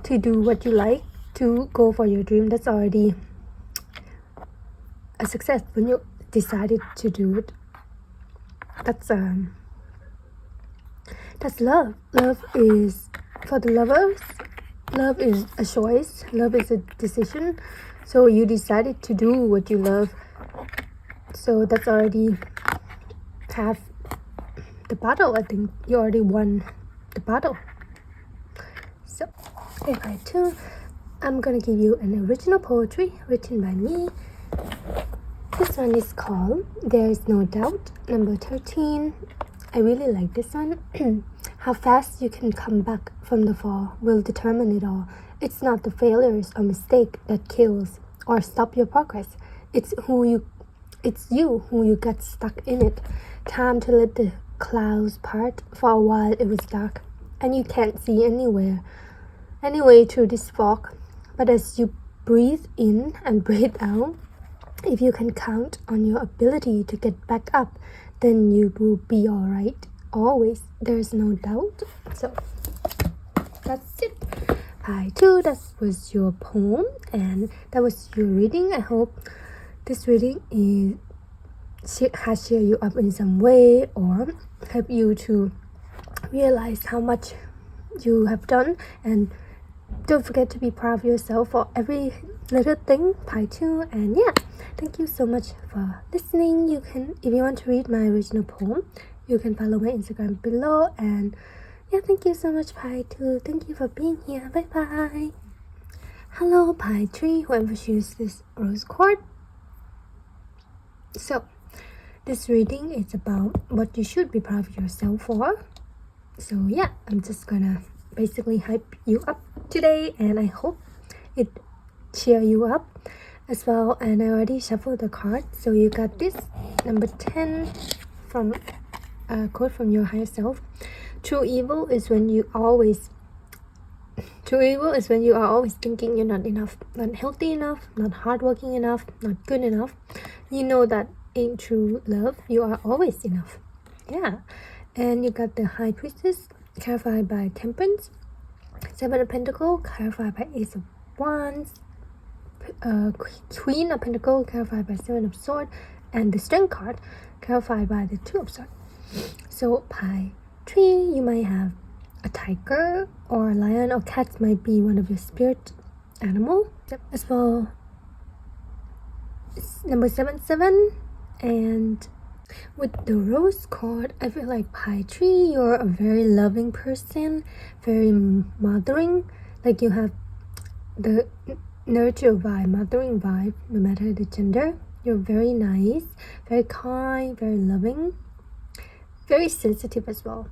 to do what you like, to go for your dream, that's already a success. When you decided to do it, that's love. Love is, for the lovers, love is a choice. Love is a decision. So you decided to do what you love. So that's already half the battle. I think you already won the battle. So, part 2, I'm gonna give you an original poetry written by me. This one is called There Is No Doubt, number 13. I really like this one. How fast you can come back from the fall will determine it all. It's not the failures or mistake that kills or stop your progress. It's you who get stuck in it. Time to let the clouds part. For a while it was dark, and you can't see anyway through this fog. But as you breathe in and breathe out, if you can count on your ability to get back up, then you will be alright. Always. There's no doubt. So that's it. Pie 2, that was your poem and that was your reading. I hope this reading has cheered you up in some way or help you to realize how much you have done, and don't forget to be proud of yourself for every little thing. Pie 2, and yeah, thank you so much for listening. You can, if you want to read my original poem, you can follow my Instagram below. And yeah, thank you so much, Pie 2. Thank you for being here. Bye bye. Hello, Pie 3, whoever chooses this rose quartz. So this reading is about what you should be proud of yourself for. So yeah, I'm just gonna basically hype you up today, and I hope it cheer you up as well. And I already shuffled the cards, so you got this number 10 from a quote from your higher self. True evil is when you are always thinking you're not enough, not healthy enough, not hardworking enough, not good enough. You know that in true love you are always enough. Yeah. And you got the High Priestess, clarified by Temperance, Seven of Pentacles, clarified by Ace of Wands, Queen of Pentacles, clarified by Seven of Swords, and the Strength card, clarified by the Two of Swords. So Pie 3, you might have a tiger or a lion or cat might be one of your spirit animal. Yep. As well, number 77, and with the rose card, I feel like Pie 3, you're a very loving person, very mothering, like you have the nurture vibe, mothering vibe, no matter the gender. You're very nice, very kind, very loving, very sensitive as well.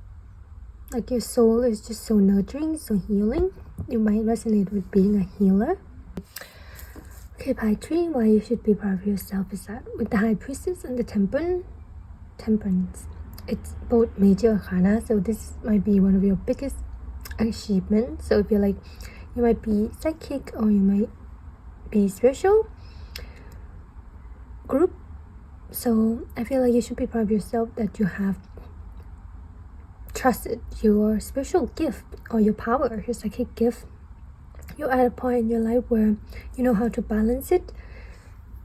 Like your soul is just so nurturing, so healing. You might resonate with being a healer. Okay, Pie 3, why you should be proud of yourself is that with the High Priestess and the Temperance, it's both major arcana, so this might be one of your biggest achievements. So if you're like, you might be psychic or you might be spiritual group, so I feel like you should be proud of yourself that you have trusted your spiritual gift or your power, your psychic gift. You're at a point in your life where you know how to balance it,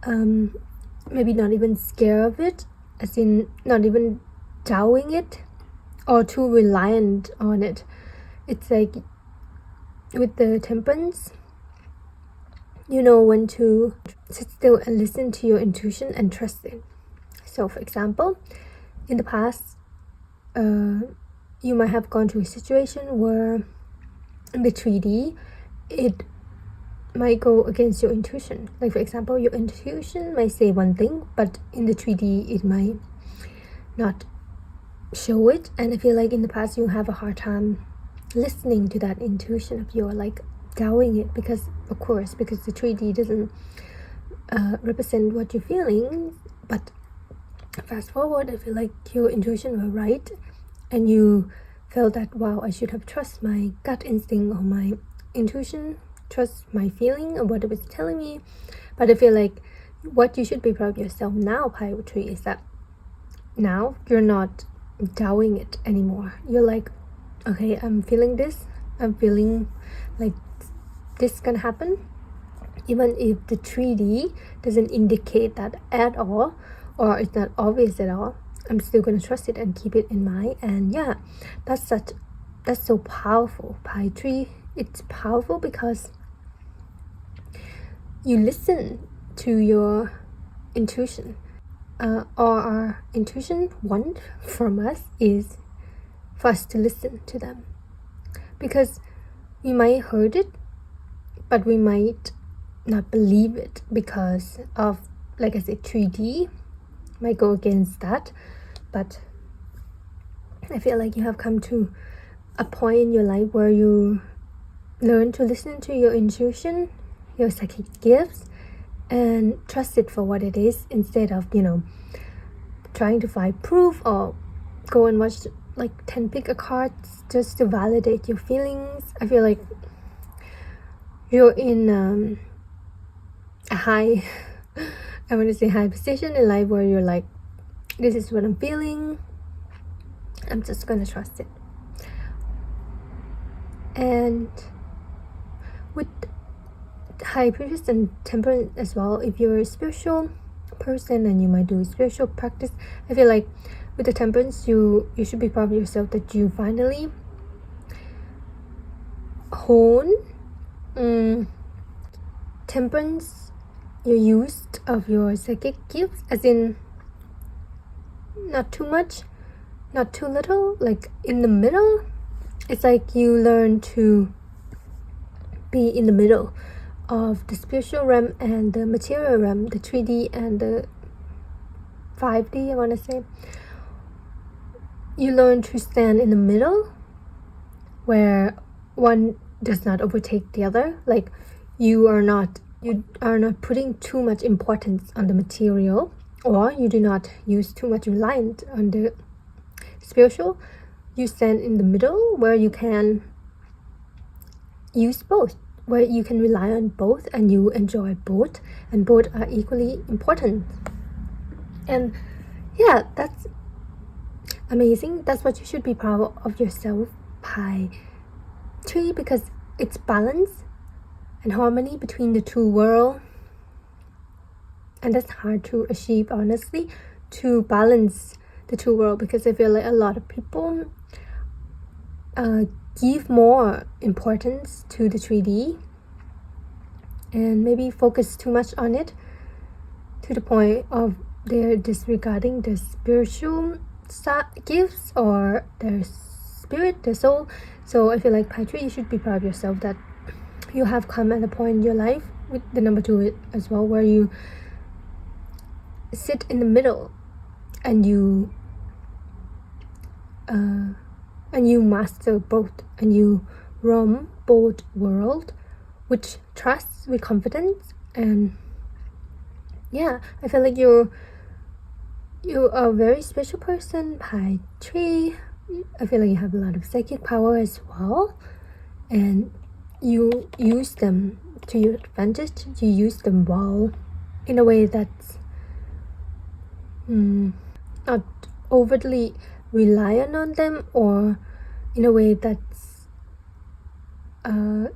maybe not even scared of it, as in not even doubting it or too reliant on it. It's like with the Temperance, you know when to sit still and listen to your intuition and trust it. So for example, in the past, you might have gone through a situation where in the 3D it might go against your intuition. Like for example, your intuition might say one thing, but in the 3D it might not show it. And I feel like in the past you have a hard time listening to that intuition of yours, like doubting it, because the 3D doesn't represent what you're feeling. But fast forward, I feel like your intuition were right, and you felt that, wow, I should have trusted my gut instinct or my intuition, trust my feeling of what it was telling me. But I feel like what you should be proud of yourself now, Pie 3, is that now you're not doubting it anymore. You're like, okay, I'm feeling this, I'm feeling like this can happen, even if the 3D doesn't indicate that at all, or it's not obvious at all. I'm still gonna trust it and keep it in mind. And yeah, that's so powerful, Pie 3. It's powerful because you listen to your intuition. Our intuition want from us is for us to listen to them, because we might heard it, but we might not believe it because of, like I said, 3D might go against that. But I feel like you have come to a point in your life where you learn to listen to your intuition, your psychic gifts, and trust it for what it is, instead of, trying to find proof or go and watch like 10 pick cards just to validate your feelings. I feel like you're in a high I want to say high position in life where you're like, this is what I'm feeling, I'm just gonna trust it. And with high Pisces and temperance as well, if you're a spiritual person and you might do spiritual practice, I feel like with the temperance, you should be proud of yourself that you finally hone temperance, your use of your psychic gifts, as in not too much, not too little, like in the middle. It's like you learn to be in the middle of the spiritual realm and the material realm, the 3D and the 5D, I want to say. You learn to stand in the middle where one does not overtake the other. Like you are not putting too much importance on the material, or you do not use too much reliance on the spiritual. You stand in the middle where you can use both, where you can rely on both and you enjoy both, and both are equally important. And yeah, that's amazing. That's what you should be proud of yourself, Pi 3, because it's balance and harmony between the two worlds. And that's hard to achieve, honestly, to balance the two worlds, because I feel like a lot of people give more importance to the 3D and maybe focus too much on it to the point of they're disregarding the spiritual gifts or their spirit, their soul. So I feel like Pi 3, you should be proud of yourself that you have come at a point in your life with the number 2 as well, where you sit in the middle and you master both, and you roam both world with trust, with confidence. And yeah, I feel like you're a very special person, Pi 3. I feel like you have a lot of psychic power as well, and you use them to your advantage. You use them well in a way that's not overtly reliant on them, or in a way that's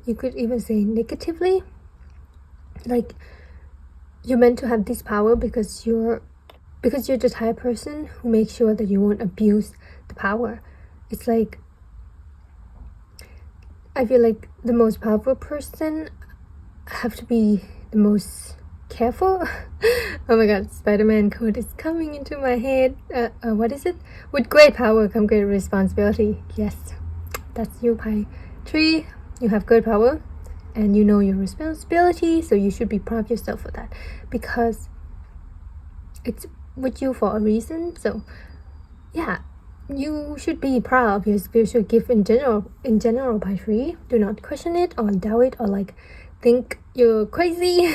you could even say negatively. Like you're meant to have this power because you're the type of person who makes sure that you won't abuse the power. It's like, I feel like the most powerful person have to be the most careful. Oh my god, Spider-Man quote is coming into my head. What is it? With great power come great responsibility. Yes, that's you, Pi 3. You have great power and you know your responsibility, so you should be proud of yourself for that, because it's with you for a reason. So yeah, you should be proud of your spiritual gift in general, Pi 3. Do not question it or doubt it or like think you're crazy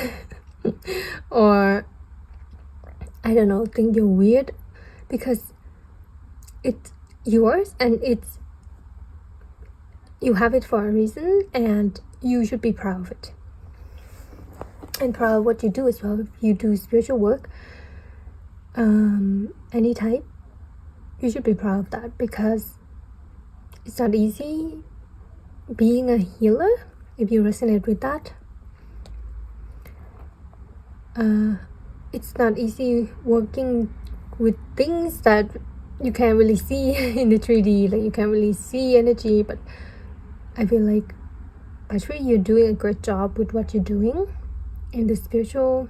or I don't know, think you're weird, because it's yours and you have it for a reason, and you should be proud of it and proud of what you do as well. If you do spiritual work, any type, you should be proud of that, because it's not easy being a healer. If you resonate with that, it's not easy working with things that you can't really see in the 3D, like you can't really see energy. But I feel like Pi 3, you're doing a great job with what you're doing in the spiritual,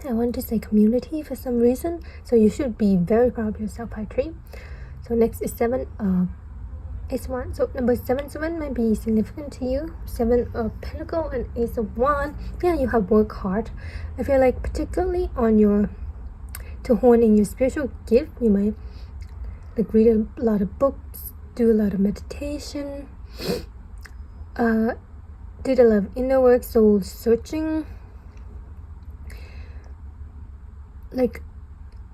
I want to say community for some reason. So you should be very proud of yourself, Pi 3. So next is 7 of Ace of Wands. So number 7 might be significant to you. 7 of Pentacle and Ace of Wands. Yeah, you have worked hard. I feel like particularly on to hone in your spiritual gift, you might like read a lot of books, do a lot of meditation, did a lot of inner work, soul searching. Like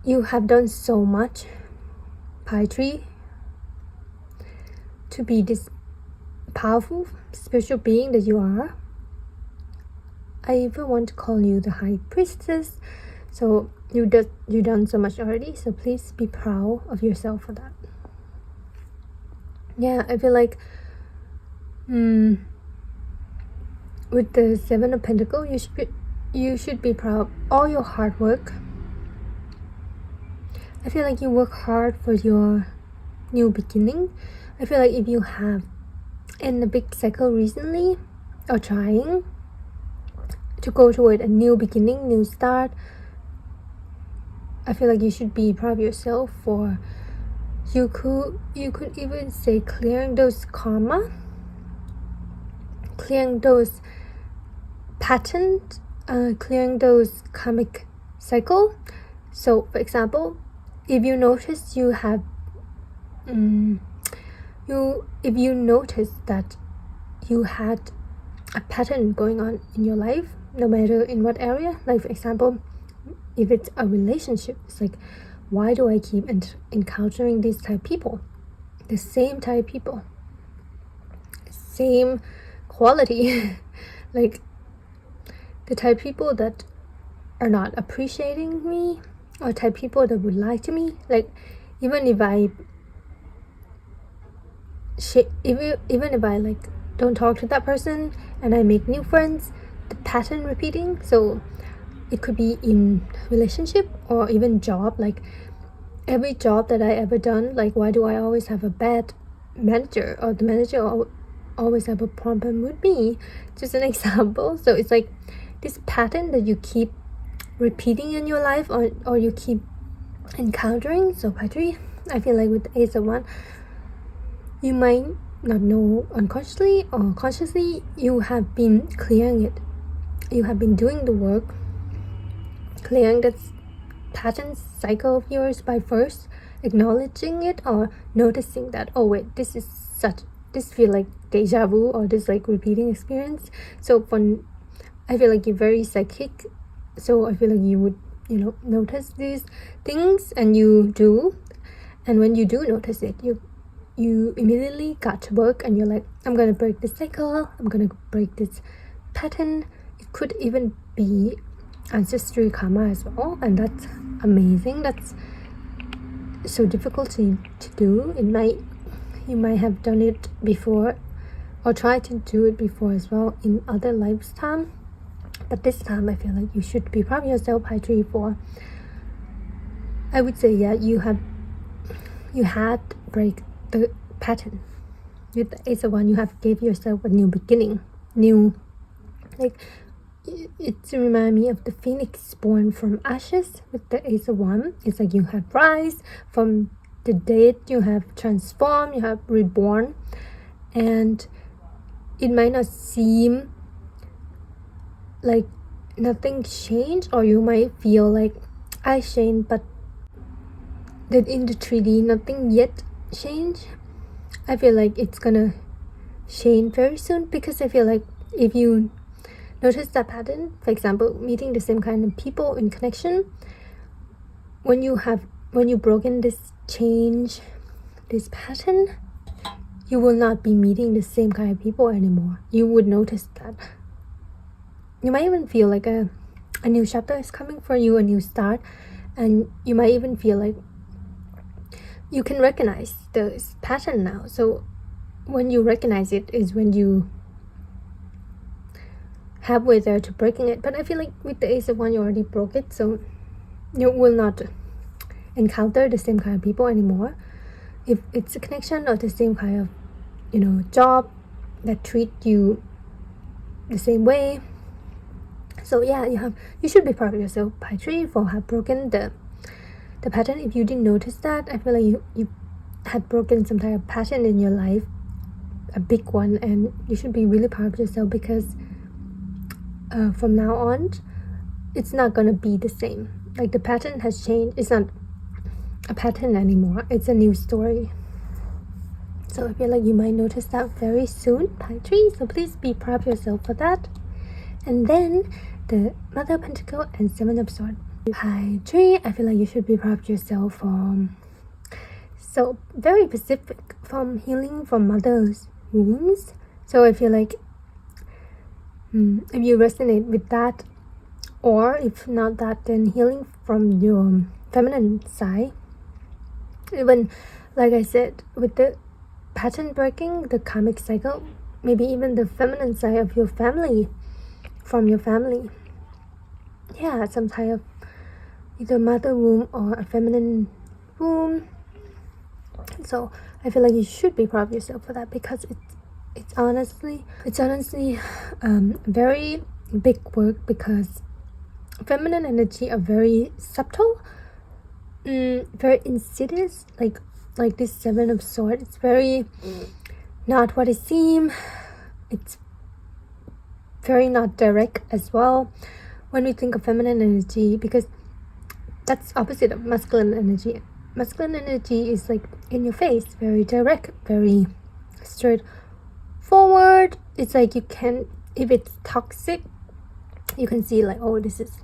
you have done so much, Pi 3, to be this powerful spiritual being that you are. I even want to call you the High Priestess. So you've done so much already, so please be proud of yourself for that. Yeah, I feel like with the Seven of Pentacles, you should be proud of all your hard work. I feel like you work hard for your new beginning. I feel like if you have in a big cycle recently or trying to go toward a new beginning, new start, I feel like you should be proud of yourself for you could even say clearing those karma, clearing those patterns, clearing those karmic cycle. So for example, if you notice you have if you notice that you had a pattern going on in your life, no matter in what area, like for example, if it's a relationship, it's like, why do I keep encountering these type of people, the same type of people, same quality like the type of people that are not appreciating me, or type of people that would lie to me. Like even if I like don't talk to that person and I make new friends, the pattern repeating. So it could be in relationship or even job. Like every job that I ever done, like why do I always have a bad manager, or the manager always have a problem with me? Just an example. So it's like this pattern that you keep repeating in your life, or you keep encountering. So Patri, I feel like with the Ace of Wands, you might not know unconsciously or consciously, you have been clearing it. You have been doing the work, clearing that pattern cycle of yours by first acknowledging it or noticing that, oh wait, this feel like deja vu, or this like repeating experience. So I feel like you're very psychic, so I feel like you would notice these things, and you do. And when you do notice it, you immediately got to work, and you're like, I'm gonna break this cycle, I'm gonna break this pattern. It could even be ancestry karma as well, and that's amazing. That's so difficult to do. You might have done it before or tried to do it before as well in other lifetime, but this time I feel like you should be proud of yourself, High Tree, for, I would say, yeah, you had break the pattern. With the Ace of Wands, you have gave yourself a new beginning, like it reminds me of the phoenix born from ashes. With the Ace of Wands, it's like you have rise from the dead, you have transformed, you have reborn, and it might not seem like nothing changed, or you might feel like I changed, but that in the 3D nothing yet changed. I feel like it's gonna change very soon, because I feel like if you notice that pattern, for example, meeting the same kind of people in connection, when you broken this change, this pattern, you will not be meeting the same kind of people anymore. You would notice that. You might even feel like a new chapter is coming for you, a new start, and you might even feel like you can recognize this pattern now. So when you recognize it is when you halfway there to breaking it. But I feel like with the Ace of Wands, you already broke it, so you will not encounter the same kind of people anymore. If it's a connection or the same kind of job that treat you the same way. So yeah, you should be proud of yourself, Pi Tree, for have broken the pattern. If you didn't notice that, I feel like you had broken some type of pattern in your life, a big one, and you should be really proud of yourself, because from now on it's not gonna be the same. Like the pattern has changed. It's not a pattern anymore, it's a new story. So I feel like you might notice that very soon, Pi Tree, so please be proud of yourself for that. And then the Mother of Pentacles and Seven of Swords. Pi Tree, I feel like you should be proud of yourself from so very specific, from healing from mother's wounds. So I feel like if you resonate with that, or if not that, then healing from your feminine side. Even like I said, with the pattern breaking, the karmic cycle, maybe even the feminine side of your family, from your family. Yeah, some type of either mother womb or a feminine womb. So I feel like you should be proud of yourself for that, because it's honestly very big work, because feminine energy are very subtle, very insidious, like this Seven of Swords. It's very not what it seems. It's very not direct as well when we think of feminine energy, because that's opposite of masculine energy. Masculine energy is like in your face, very direct, very straightforward. It's like you can, if it's toxic, you can see like, oh, this is,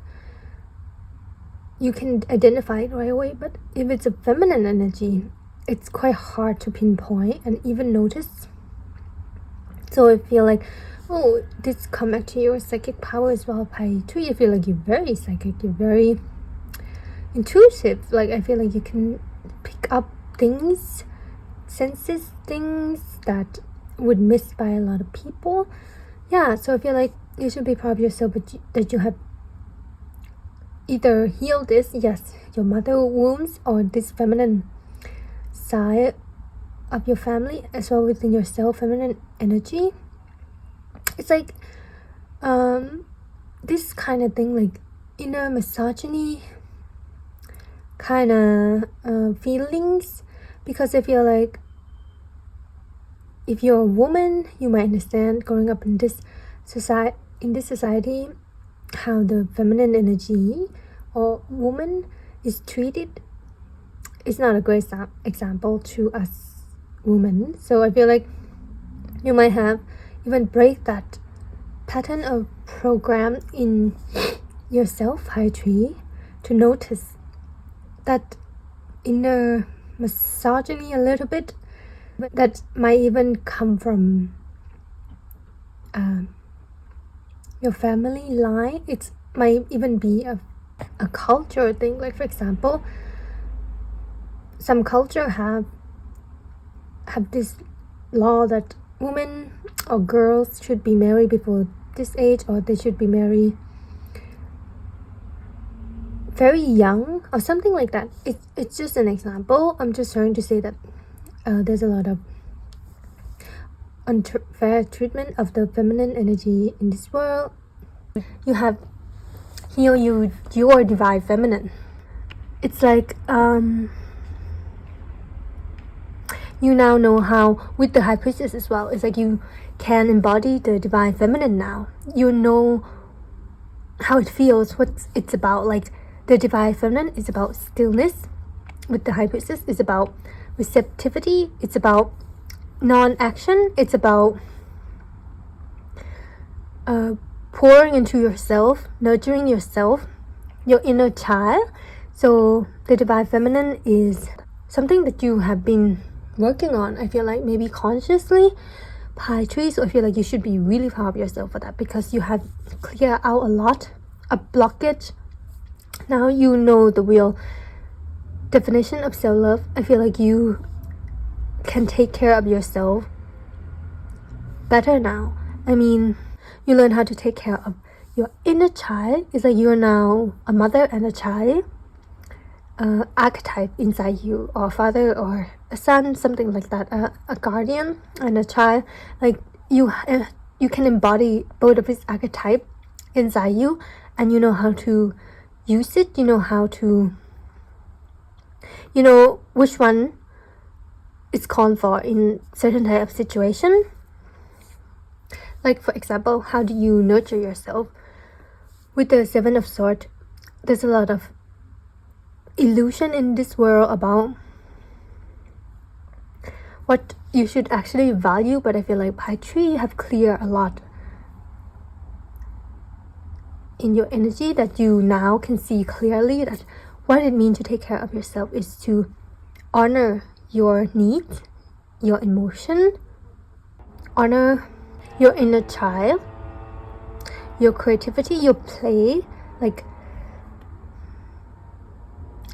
you can identify it right away. But if it's a feminine energy, it's quite hard to pinpoint and even notice. So I feel like, oh, this come back to your psychic power as well. By 3, I feel like you're very psychic, you're very intuitive. Like I feel like you can pick up things, senses things that would miss by a lot of people. Yeah, so I feel like you should be proud of yourself that you have either healed this, yes, your mother wounds, or this feminine side of your family as well within yourself, feminine energy. It's like this kind of thing, like inner misogyny kind of feelings, because I feel like if you're a woman, you might understand growing up in this society how the feminine energy or woman is treated. It's not a great example to us women. So I feel like you might have even break that pattern of program in yourself, high tree, to notice that inner misogyny a little bit, that might even come from your family line. It might even be a culture thing. Like for example, some culture have this law that women or girls should be married before this age, or they should be married very young or something like that. It's just an example. I'm just trying to say that there's a lot of unfair treatment of the feminine energy in this world. You have heal your divine feminine. It's like you now know how, with the high priestess as well, it's like you can embody the divine feminine now. You know how it feels, what it's about. Like the divine feminine is about stillness, with the high priestess is about receptivity, it's about non-action, it's about pouring into yourself, nurturing yourself, your inner child. So the divine feminine is something that you have been working on, I feel like, maybe consciously, Pi tree. So I feel like you should be really proud of yourself for that, because you have cleared out a lot of blockage. Now you know the real definition of self-love. I feel like you can take care of yourself better now. I mean, you learn how to take care of your inner child. It's like you're now a mother and a child archetype inside you, or a father or a son, something like that, a guardian and a child. Like you can embody both of his archetype inside you, and you know how to use it. You know how to, you know which one is called for in certain type of situation. Like for example, how do you nurture yourself? With the Seven of Swords, there's a lot of illusion in this world about what you should actually value, but I feel like by 3 you have cleared a lot in your energy, that you now can see clearly that what it means to take care of yourself is to honor your needs, your emotion, honor your inner child, your creativity, your play, like,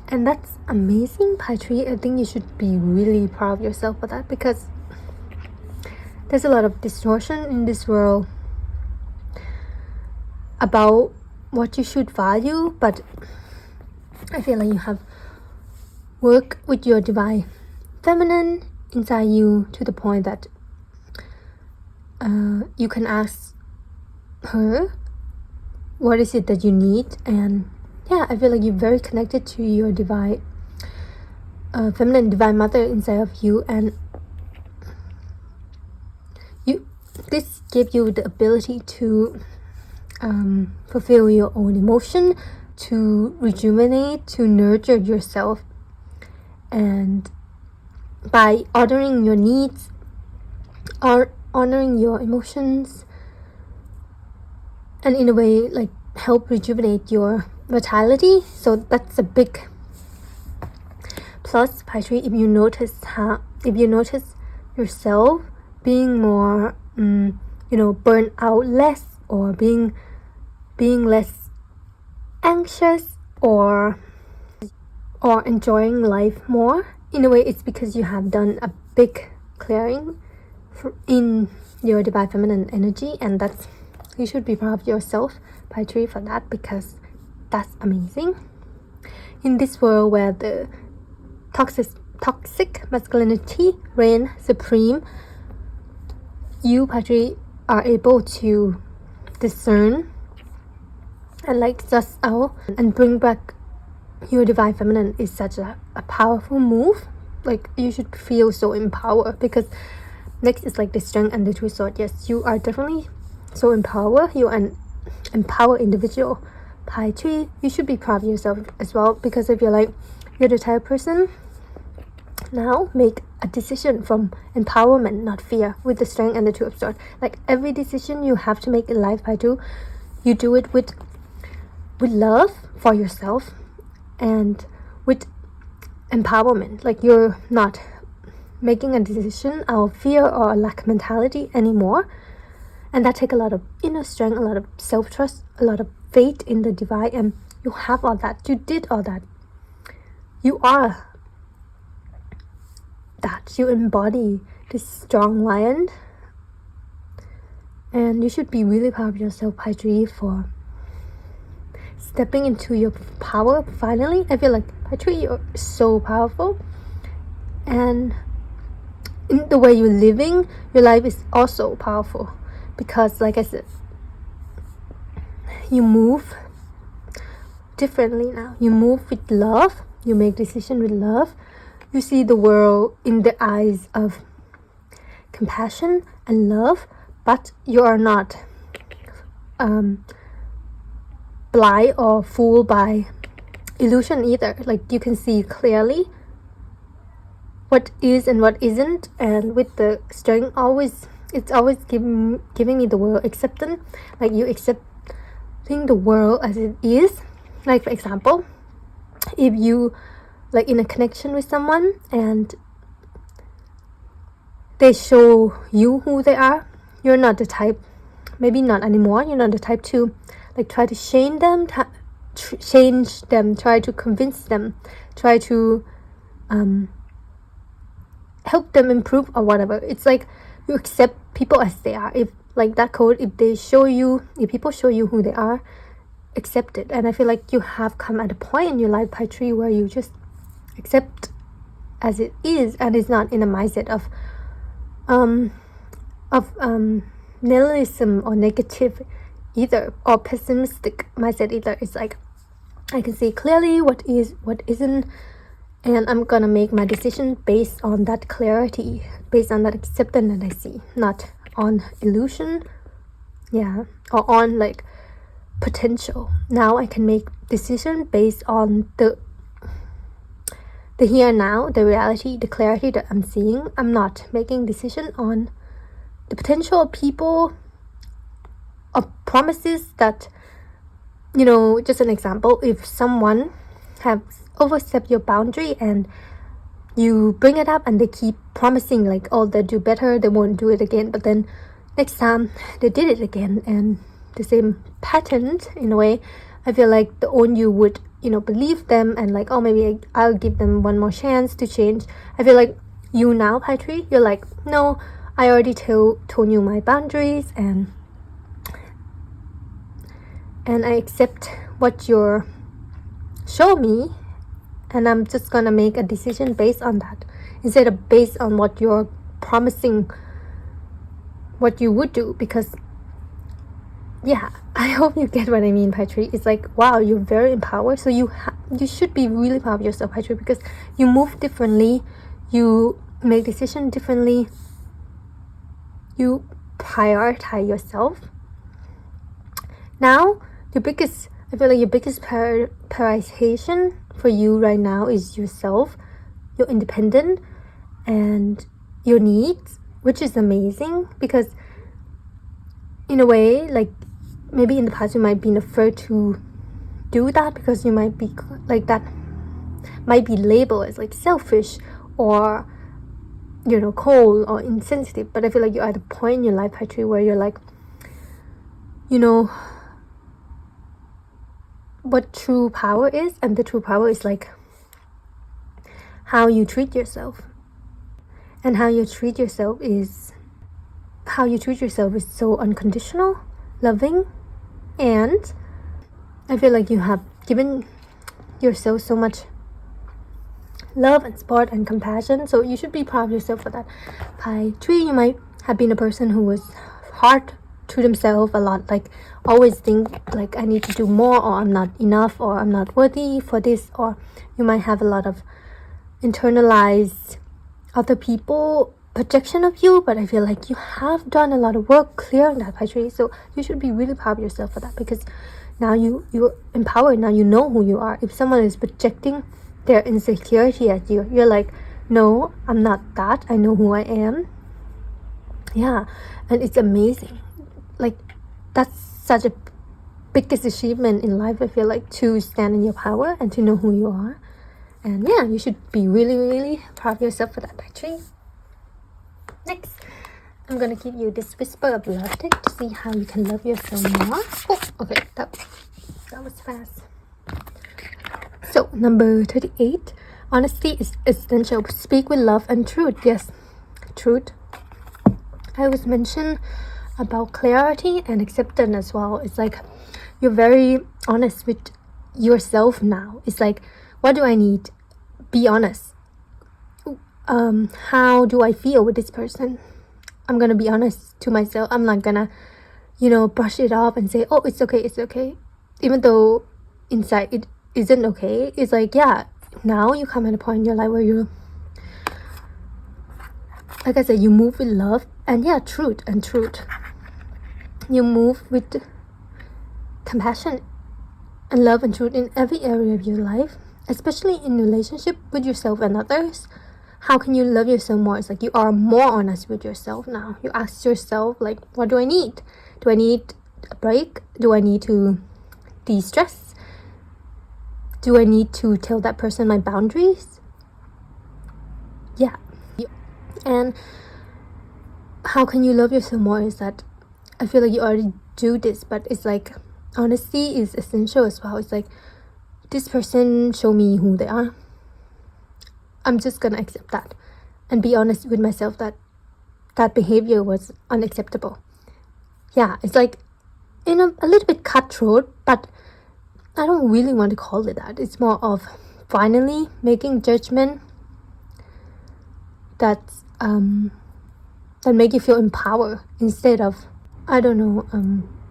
and that's amazing, Pi Tree. I think you should be really proud of yourself for that, because there's a lot of distortion in this world about what you should value, but I feel like you have worked with your divine feminine inside you to the point that you can ask her what is it that you need. And yeah, I feel like you're very connected to your divine feminine, divine mother inside of you, and this gives you the ability to fulfill your own emotion, to rejuvenate, to nurture yourself, and by honoring your needs or honoring your emotions, and in a way like help rejuvenate your vitality. So that's a big plus, Pi Tree. If you notice yourself being more burn out less, or being less anxious, or enjoying life more, in a way it's because you have done a big clearing in your divine feminine energy, and that's, you should be proud of yourself, Pi Tree, for that, because that's amazing. In this world where the toxic masculinity reign supreme, you, Pi Tree, are able to discern and like suss out and bring back your divine feminine is such a powerful move. Like, you should feel so empowered, because next is like the strength and the true sword. Yes, you are definitely so empowered. You are an empowered individual, Pi Tree. You should be proud of yourself as well, because if you're the type of person, now make a decision from empowerment, not fear, with the strength and the two of swords. Like, every decision you have to make in life, Pi Tree, you do it with love for yourself and with empowerment. Like, you're not making a decision out of fear or a lack mentality anymore, and that takes a lot of inner strength, a lot of self-trust, a lot of faith in the divine, and you have all that. You did all that. You are that. You embody this strong lion, and you should be really proud of yourself, Pi Tree, for stepping into your power finally. I feel like, Pi Tree, you're so powerful, and in the way you're living your life is also powerful, because like I said, you move differently now. You move with love, you make decisions with love, you see the world in the eyes of compassion and love, but you are not blind or fooled by illusion either. Like, you can see clearly what is and what isn't, and with the strength, it's always giving me the world acceptance. Like, you accepting the world as it is. Like, for example, if you like in a connection with someone and they show you who they are, you're not the type, maybe not anymore, you're not the type to like try to change them, try to convince them, try to help them improve or whatever. It's like you accept people as they are. If like that code, if people show you who they are, accept it. And I feel like you have come at a point in your life, Pi Tree, where you just accept as it is, and it's not in a mindset of nihilism or negative either, or pessimistic mindset either. It's like, I can see clearly what is, what isn't, and I'm gonna make my decision based on that clarity, based on that acceptance that I see, not on illusion, or on like potential. Now I can make decision based on the here and now, the reality, the clarity that I'm seeing. I'm not making decision on the potential of people or promises that, just an example, if someone has overstepped your boundary and you bring it up and they keep promising like, oh, they'll do better, they won't do it again, but then next time they did it again, and the same patterns in a way, I feel like the own you would, believe them and like, oh, maybe I'll give them one more chance to change. I feel like you now, Pi Tree, you're like, no, I already told you my boundaries, and I accept what you're show me, and I'm just gonna make a decision based on that instead of based on what you're promising what you would do. Because yeah, I hope you get what I mean, Pi Tree. It's like, wow, you're very empowered, so you should be really proud of yourself, Pi Tree, because you move differently, you make decisions differently, you prioritize yourself. Now I feel like your biggest prioritization for you right now is yourself, your independent, and your needs, which is amazing. Because in a way, like, maybe in the past you might be afraid to do that because you might be like, that might be labeled as like selfish or cold or insensitive. But I feel like you're at a point in your life, Pi Tree, where you're like, what true power is, and the true power is like how you treat yourself. And how you treat yourself is so unconditional, loving, and I feel like you have given yourself so much love and support and compassion, so you should be proud of yourself for that. Pi Tree, you might have been a person who was hard to themselves a lot, like always think like, I need to do more, or I'm not enough, or I'm not worthy for this. Or you might have a lot of internalized other people projection of you, but I feel like you have done a lot of work clearing that, Pi Tree, so you should be really proud of yourself for that. Because now you're empowered. Now you know who you are. If someone is projecting their insecurity at you, you're like, no, I'm not that, I know who I am. Yeah, and it's amazing. Like, that's such a biggest achievement in life, I feel like, to stand in your power and to know who you are. And yeah, you should be really, really proud of yourself for that, Pi Tree. Next, I'm gonna give you this whisper of love deck to see how you can love yourself more. Oh, okay, that was fast. So number 38, honesty is essential. Speak with love and truth. Yes, truth. I was mentioned about clarity and acceptance as well. It's like you're very honest with yourself now. It's like, what do I need? Be honest. How do I feel with this person? I'm gonna be honest to myself. I'm not gonna, brush it off and say, oh, it's okay. Even though inside it isn't okay. It's like, yeah, now you come at a point in your life where you, like I said, you move with love and yeah, truth. You move with compassion and love and truth in every area of your life, especially in relationship with yourself and others. How can you love yourself more? It's like you are more honest with yourself now. You ask yourself, like, what do I need? Do I need a break? Do I need to de-stress? Do I need to tell that person my boundaries? Yeah. And how can you love yourself more is that I feel like you already do this, but it's like honesty is essential as well. It's like, this person show me who they are. I'm just gonna accept that and be honest with myself that that behavior was unacceptable. Yeah, it's like a little bit cutthroat, but I don't really want to call it that. It's more of finally making judgment that make you feel empowered instead of, I don't know,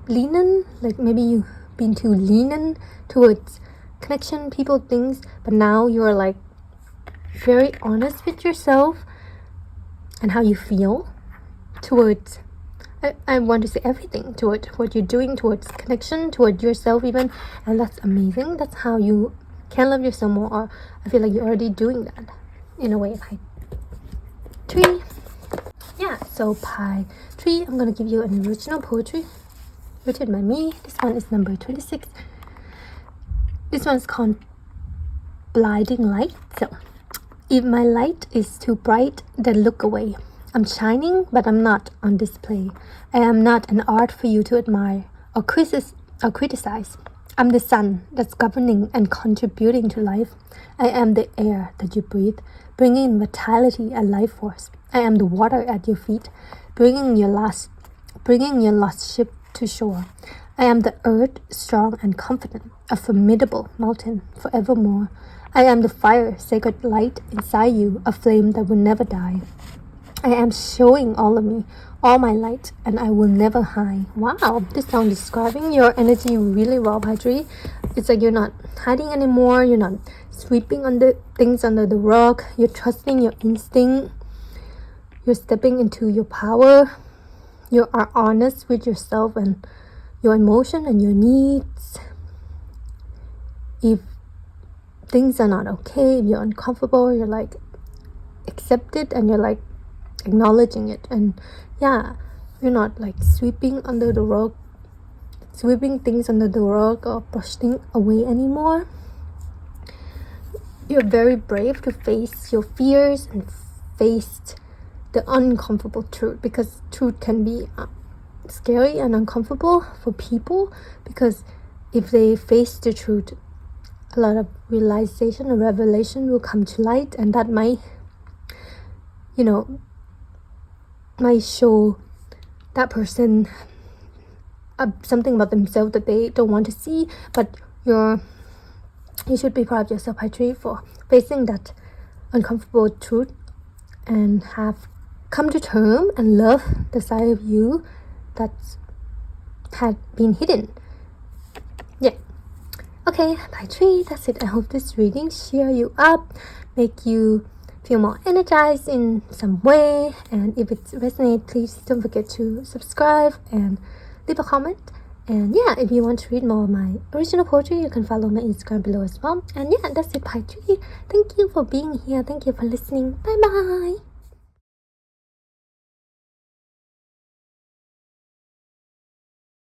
lenient. Like maybe you've been too lenient towards connection, people, things, but now you're like very honest with yourself and how you feel towards, I want to say everything, towards what you're doing, towards connection, towards yourself even, and that's amazing. That's how you can love yourself more, or I feel like you're already doing that in a way. Pi Tree. Yeah, so Pi Tree, I'm gonna give you an original poetry written by me. This one is number 26. This one's called Blinding Light. So, if my light is too bright, then look away. I'm shining, but I'm not on display. I am not an art for you to admire. or criticize. I'm the sun that's governing and contributing to life. I am the air that you breathe, bringing vitality and life force. I am the water at your feet, bringing your lost ship to shore. I am the earth, strong and confident, a formidable mountain forevermore. I am the fire, sacred light inside you, a flame that will never die. I am showing all of me, all my light, and I will never hide. Wow, this song is describing your energy really well, Padre. It's like you're not hiding anymore, you're not sweeping things under the rug, you're trusting your instinct, you're stepping into your power, you are honest with yourself and your emotion and your needs. If things are not okay, if you're uncomfortable, you're like accept it and you're like acknowledging it. And yeah, you're not like sweeping things under the rug or brushing away anymore. You're very brave to face your fears and face the uncomfortable truth, because truth can be scary and uncomfortable for people, because if they face the truth, a lot of realization or revelation will come to light, and that might show that person something about themselves that they don't want to see. But you should be proud of yourself, Padre, for facing that uncomfortable truth and have come to terms and love the side of you that had been hidden. Yeah. Okay, Padre, that's it. I hope this reading cheer you up, make you feel more energized in some way. And if it resonates, please don't forget to subscribe and leave a comment. And yeah, if you want to read more of my original poetry, you can follow my Instagram below as well. And yeah, that's it, Padre. Thank you for being here. Thank you for listening. Bye bye.